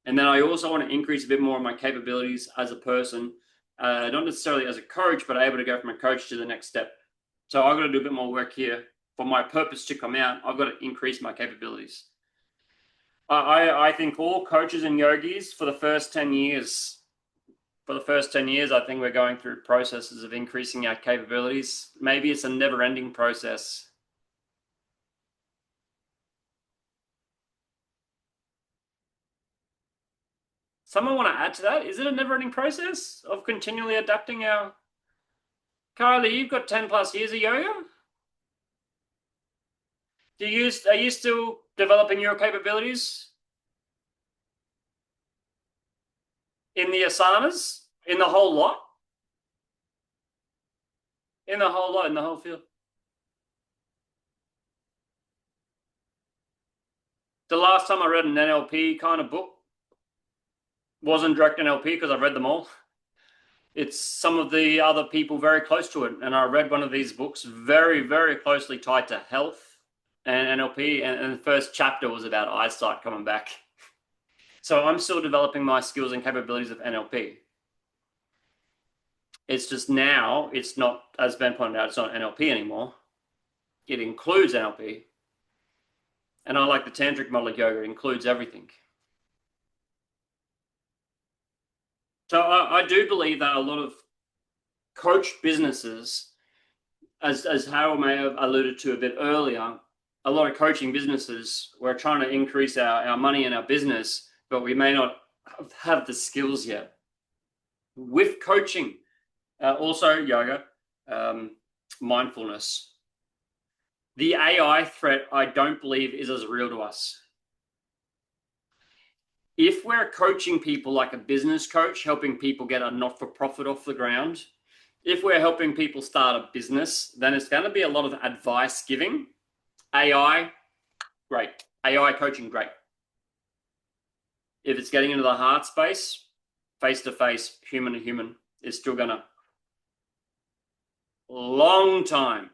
And then I also want to increase a bit more of my capabilities as a person, not necessarily as a coach, but able to go from a coach to the next step. So I've got to do a bit more work here. For my purpose to come out, I've got to increase my capabilities. I think all coaches and yogis for the first 10 years for the first 10 years, I think we're going through processes of increasing our capabilities. Maybe it's a never-ending process. Someone want to add to that? Is it a never-ending process of continually adapting our... Kylie, you've got 10 plus years of yoga. Are you still developing your capabilities in the asanas, in the whole lot? In the whole lot, in the whole field. The last time I read an NLP kind of book wasn't direct NLP because I've read them all. It's some of the other people very close to it. And I read one of these books very, very closely tied to health and NLP. And the first chapter was about eyesight coming back. So I'm still developing my skills and capabilities of NLP. It's just now, it's not, as Ben pointed out, it's not NLP anymore. It includes NLP. And I like the tantric model of yoga. It includes everything. So I do believe that a lot of coach businesses, as Harold may have alluded to a bit earlier, a lot of coaching businesses, we're trying to increase our money in our business, but we may not have the skills yet. With coaching, also yoga, mindfulness. The AI threat, I don't believe, is as real to us. If we're coaching people like a business coach, helping people get a not-for-profit off the ground, if we're helping people start a business, then it's going to be a lot of advice giving. AI, great. AI coaching, great. If it's getting into the heart space, face-to-face, human to human, it's still going to long time.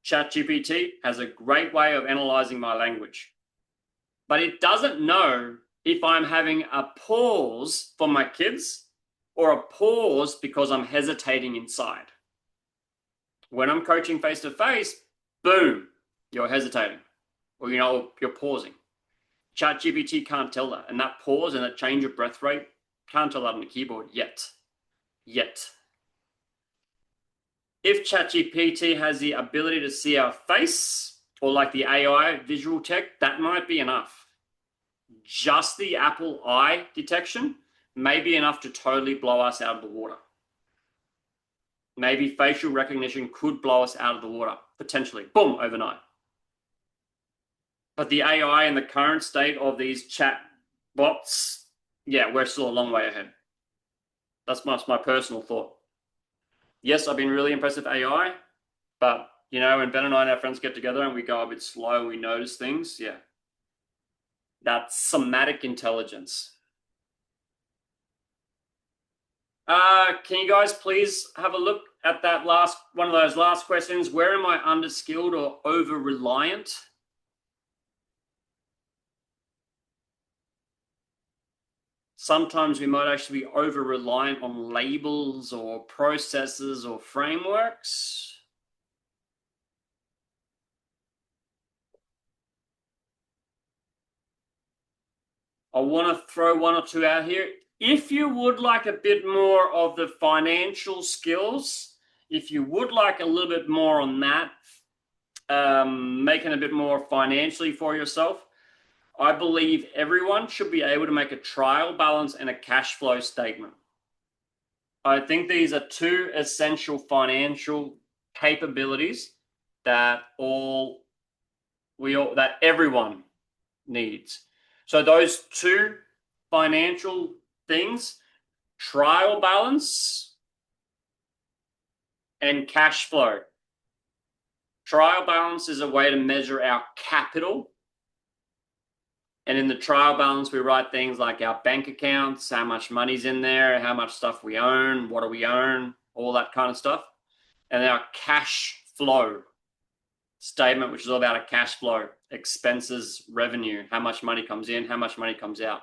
ChatGPT has a great way of analyzing my language, but it doesn't know if I'm having a pause for my kids or a pause because I'm hesitating inside. When I'm coaching face-to-face, boom, you're hesitating, or you're pausing. ChatGPT can't tell that, and that pause and that change of breath rate can't tell that on the keyboard yet. If ChatGPT has the ability to see our face, or like the AI visual tech, that might be enough. Just the Apple eye detection may be enough to totally blow us out of the water. Maybe facial recognition could blow us out of the water, potentially, boom, overnight. But the AI in the current state of these chat bots, yeah, we're still a long way ahead. That's my personal thought. Yes, I've been really impressed with AI, but, when Ben and I and our friends get together and we go a bit slow and we notice things, yeah, that's somatic intelligence. Can you guys please have a look at that one of those last questions? Where am I underskilled or over-reliant? Sometimes we might actually be over-reliant on labels or processes or frameworks. I want to throw one or two out here. If you would like a bit more of the financial skills, if you would like a little bit more on that, making a bit more financially for yourself, I believe everyone should be able to make a trial balance and a cash flow statement. I think these are two essential financial capabilities that everyone needs. So those two financial things, trial balance and cash flow. Trial balance is a way to measure our capital. And in the trial balance, we write things like our bank accounts, how much money's in there, how much stuff we own, what do we own, all that kind of stuff. And our cash flow statement, which is all about a cash flow, expenses, revenue, how much money comes in, how much money comes out.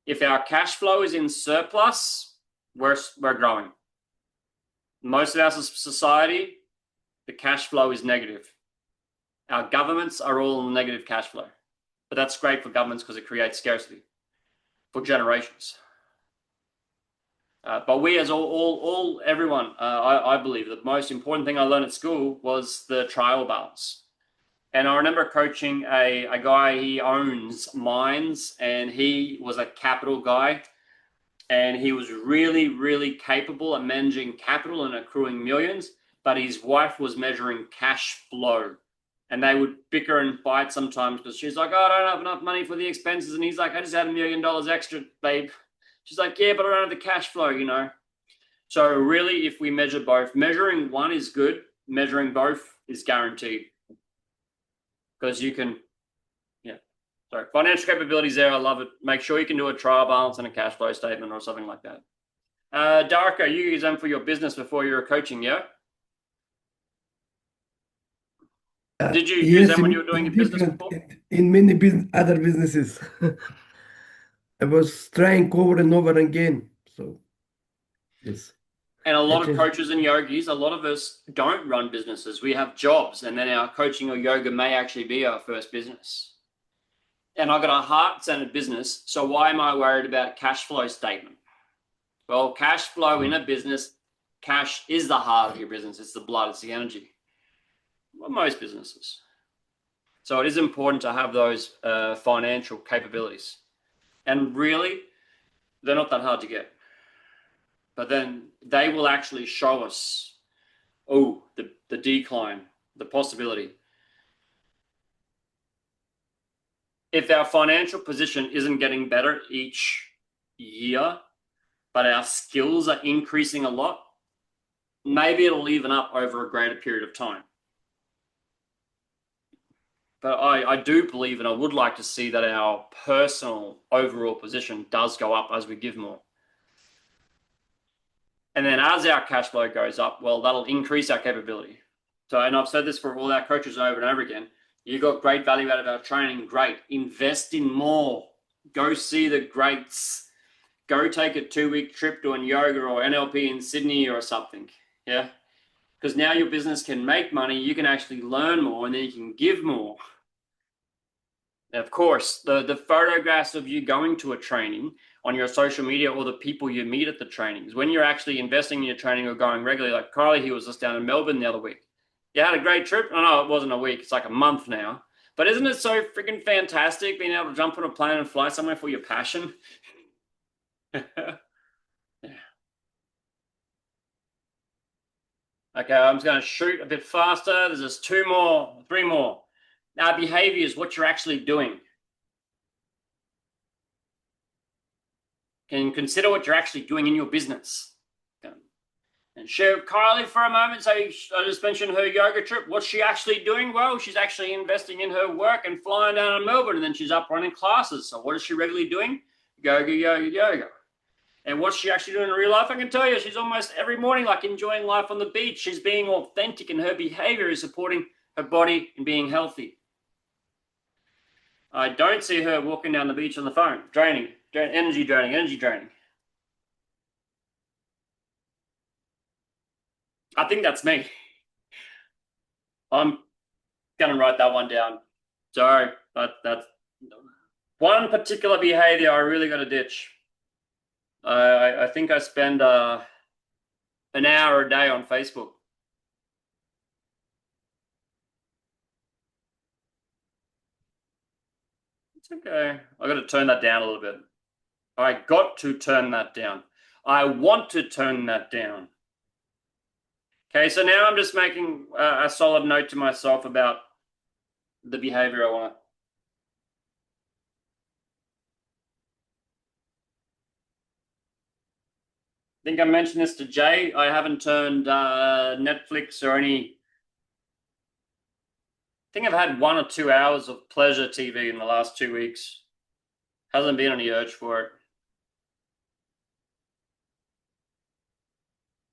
If our cash flow is in surplus, we're growing. Most of our society, the cash flow is negative. Our governments are all negative cash flow. But that's great for governments because it creates scarcity for generations. But we, as everyone, I believe the most important thing I learned at school was the trial balance. And I remember coaching a guy, he owns mines, and he was a capital guy. And he was really, really capable at managing capital and accruing millions. But his wife was measuring cash flow. And they would bicker and fight sometimes because she's like, oh, I don't have enough money for the expenses. And he's like, I just had $1 million extra, babe. She's like, yeah, but I don't have the cash flow, you know. So really, if we measure both, measuring one is good. Measuring both is guaranteed. Because you can, yeah. So financial capabilities there, I love it. Make sure you can do a trial balance and a cash flow statement or something like that. Darko, you use them for your business before you were coaching, yeah? Did you use them when you were doing your business before? In many other businesses. I was trying over and over again. So, yes. And a lot of coaches and yogis, a lot of us don't run businesses. We have jobs, and then our coaching or yoga may actually be our first business. And I've got a heart-centered business, so why am I worried about a cash flow statement? Well, cash flow in a business, cash is the heart of your business. It's the blood, it's the energy. Well, most businesses. So it is important to have those financial capabilities. And really, they're not that hard to get. But then they will actually show us, the decline, the possibility. If our financial position isn't getting better each year, but our skills are increasing a lot, maybe it'll even up over a greater period of time. But I do believe, and I would like to see that our personal overall position does go up as we give more. And then as our cash flow goes up, well, that'll increase our capability. So, and I've said this for all our coaches over and over again, you got great value out of our training, great. Invest in more. Go see the greats. Go take a 2-week trip doing yoga or NLP in Sydney or something, yeah? Because now your business can make money, you can actually learn more, and then you can give more. Now, of course, the photographs of you going to a training on your social media or the people you meet at the trainings, when you're actually investing in your training or going regularly, like Kylie, he was just down in Melbourne the other week. You had a great trip? Oh, no, it wasn't a week. It's like a month now. But isn't it so freaking fantastic being able to jump on a plane and fly somewhere for your passion? Yeah. Okay, I'm just going to shoot a bit faster. There's just 3 more. Now, behaviors, what you're actually doing. Can you consider what you're actually doing in your business? And share Kylie for a moment. So I just mentioned her yoga trip. What's she actually doing? Well, she's actually investing in her work and flying down to Melbourne, and then she's up running classes. So what is she regularly doing? Yoga. And what's she actually doing in real life? I can tell you, she's almost every morning like enjoying life on the beach. She's being authentic, and her behavior is supporting her body and being healthy. I don't see her walking down the beach on the phone, energy draining. I think that's me. I'm going to write that one down. Sorry, but that's one particular behavior I really got to ditch. I think I spend an hour a day on Facebook. It's okay. I got to turn that down a little bit. I got to turn that down. I want to turn that down. Okay, so now I'm just making a solid note to myself about the behavior I want. I think I mentioned this to Jay. I haven't turned Netflix or any. I think I've had 1 or 2 hours of pleasure TV in the last 2 weeks. Hasn't been any urge for it.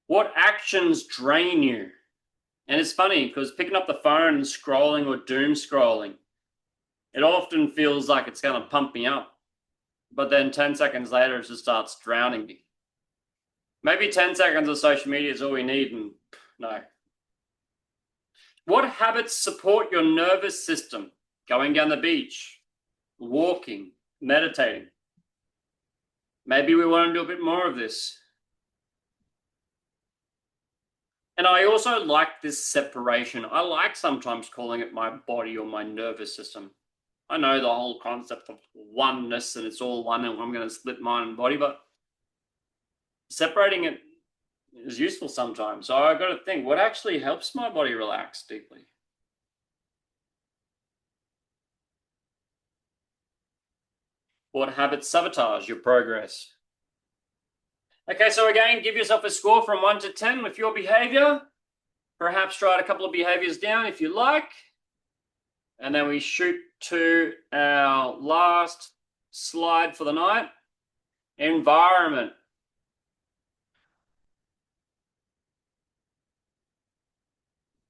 What actions drain you? And it's funny because picking up the phone and scrolling or doom scrolling, it often feels like it's going to pump me up. But then 10 seconds later, it just starts drowning me. Maybe 10 seconds of social media is all we need, and no. What habits support your nervous system? Going down the beach, walking, meditating. Maybe we want to do a bit more of this. And I also like this separation. I like sometimes calling it my body or my nervous system. I know the whole concept of oneness and it's all one and I'm going to split mind and body, but separating it is useful sometimes. So I've got to think, what actually helps my body relax deeply? What habits sabotage your progress? Okay, so again, give yourself a score from 1 to 10 with your behavior. Perhaps write a couple of behaviors down if you like. And then we shoot to our last slide for the night. Environment.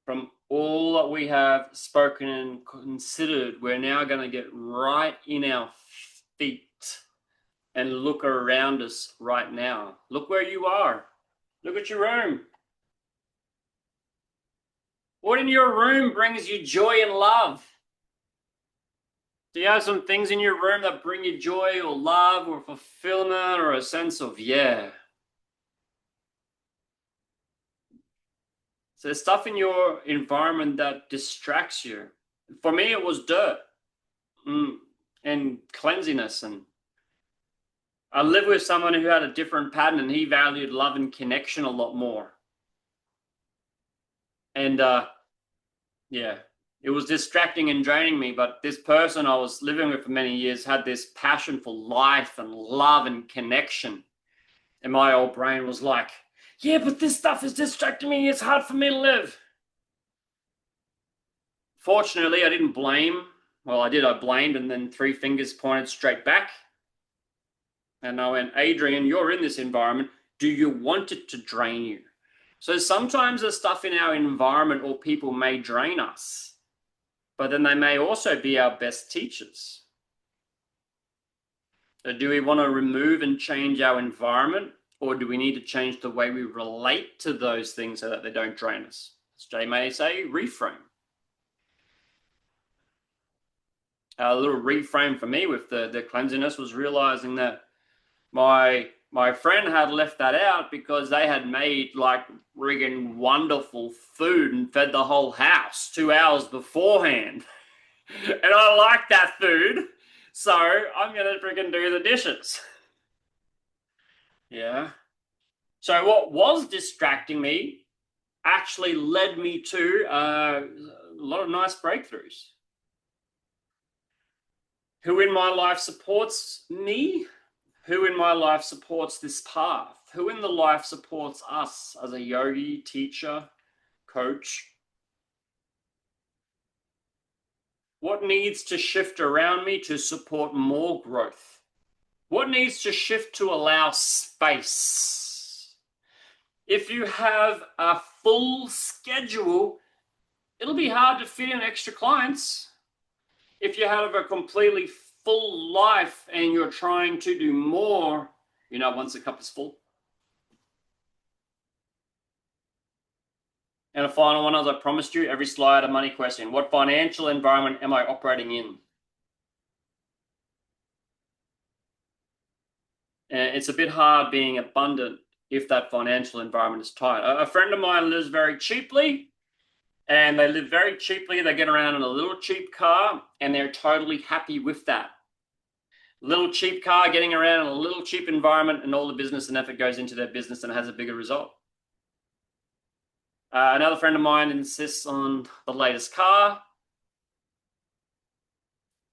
From all that we have spoken and considered, we're now going to get right in our feet and look around us right now. Look where you are. Look at your room. What in your room brings you joy and love? Do you have some things in your room that bring you joy or love or fulfillment or a sense of, yeah? So there's stuff in your environment that distracts you. For me, it was dirt and cleanliness. And I lived with someone who had a different pattern and he valued love and connection a lot more. And yeah, it was distracting and draining me. But this person I was living with for many years had this passion for life and love and connection. And my old brain was like, yeah, but this stuff is distracting me. It's hard for me to live. Fortunately, I didn't blame. Well, I did. I blamed and then 3 fingers pointed straight back. And I went, Adrian, you're in this environment. Do you want it to drain you? So sometimes the stuff in our environment or people may drain us, but then they may also be our best teachers. So do we want to remove and change our environment, or do we need to change the way we relate to those things so that they don't drain us? As Jay may say, reframe. A little reframe for me with the cleanliness was realizing that my friend had left that out because they had made like friggin' wonderful food and fed the whole house 2 hours beforehand. And I like that food, so I'm gonna friggin' do the dishes. Yeah. So what was distracting me actually led me to a lot of nice breakthroughs. Who in my life supports me? Who in my life supports this path? Who in the life supports us as a yogi, teacher, coach? What needs to shift around me to support more growth? What needs to shift to allow space? If you have a full schedule, it'll be hard to fit in extra clients. If you have a completely full life and you're trying to do more, you know, once the cup is full. And a final one, as I promised you, every slide a money question. What financial environment am I operating in? And it's a bit hard being abundant if that financial environment is tight. A friend of mine lives very cheaply, and they live very cheaply. They get around in a little cheap car, and they're totally happy with that. Little cheap car, getting around in a little cheap environment, and all the business and effort goes into their business and has a bigger result. Another friend of mine insists on the latest car,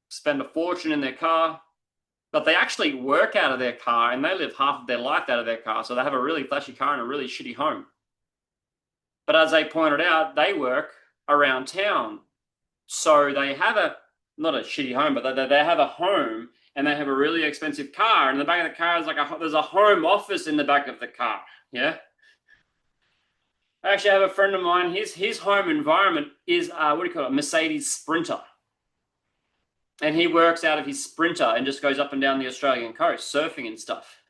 spend a fortune in their car, but they actually work out of their car and they live half of their life out of their car. So they have a really flashy car and a really shitty home. But as they pointed out, they work around town. So they have not a shitty home, but they have a home and they have a really expensive car. And in the back of the car is there's a home office in the back of the car. Yeah. I actually have a friend of mine, his home environment is, Mercedes Sprinter. And he works out of his Sprinter and just goes up and down the Australian coast, surfing and stuff.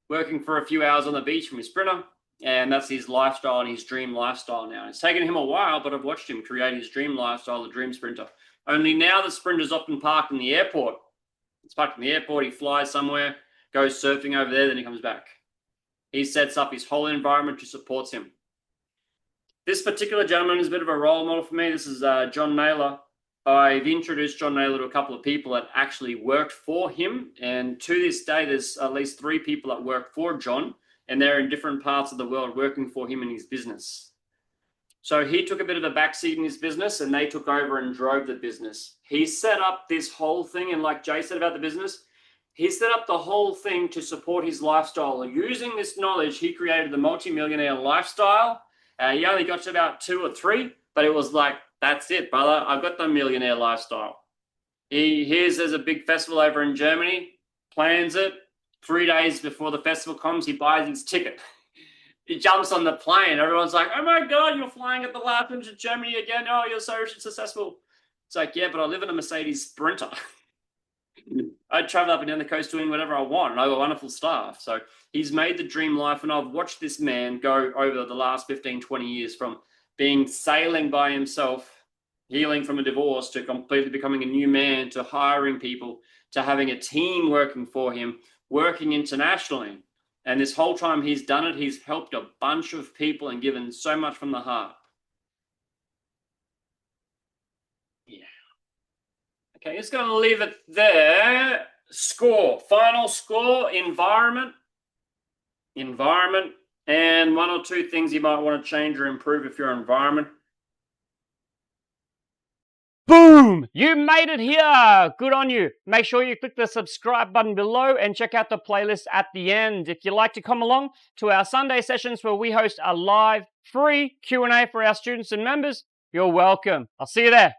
Working for a few hours on the beach from his Sprinter. And that's his lifestyle and his dream lifestyle now. It's taken him a while, but I've watched him create his dream lifestyle, the dream Sprinter. Only now the Sprinter's often parked in the airport It's parked in the airport. He flies somewhere, goes surfing over there, then he comes back. He sets up his whole environment to support him. This particular gentleman is a bit of a role model for me. This is John Naylor. I've introduced John Naylor to a couple of people that actually worked for him. And to this day, there's at least 3 people that work for John, and they're in different parts of the world working for him in his business. So he took a bit of a backseat in his business, and they took over and drove the business. He set up this whole thing, and like Jay said about the business, he set up the whole thing to support his lifestyle. Using this knowledge, he created the multi-millionaire lifestyle. He only got to about 2 or 3, but it was like, that's it, brother. I've got the millionaire lifestyle. He hears there's a big festival over in Germany, plans it. 3 days before the festival comes, he buys his ticket. He jumps on the plane. Everyone's like, oh my God, you're flying at the last minute to Germany again. Oh, you're so successful. It's like, yeah, but I live in a Mercedes Sprinter. I travel up and down the coast doing whatever I want, and I have wonderful staff. So he's made the dream life, and I've watched this man go over the last 15, 20 years from being sailing by himself, healing from a divorce, to completely becoming a new man, to hiring people, to having a team working for him, working internationally. And this whole time he's done it, he's helped a bunch of people and given so much from the heart. Yeah. Okay, just going to leave it there. Score, final score, environment, and 1 or 2 things you might want to change or improve if your environment. Boom! You made it here! Good on you. Make sure you click the subscribe button below and check out the playlist at the end. If you'd like to come along to our Sunday sessions where we host a live, free Q&A for our students and members, you're welcome. I'll see you there.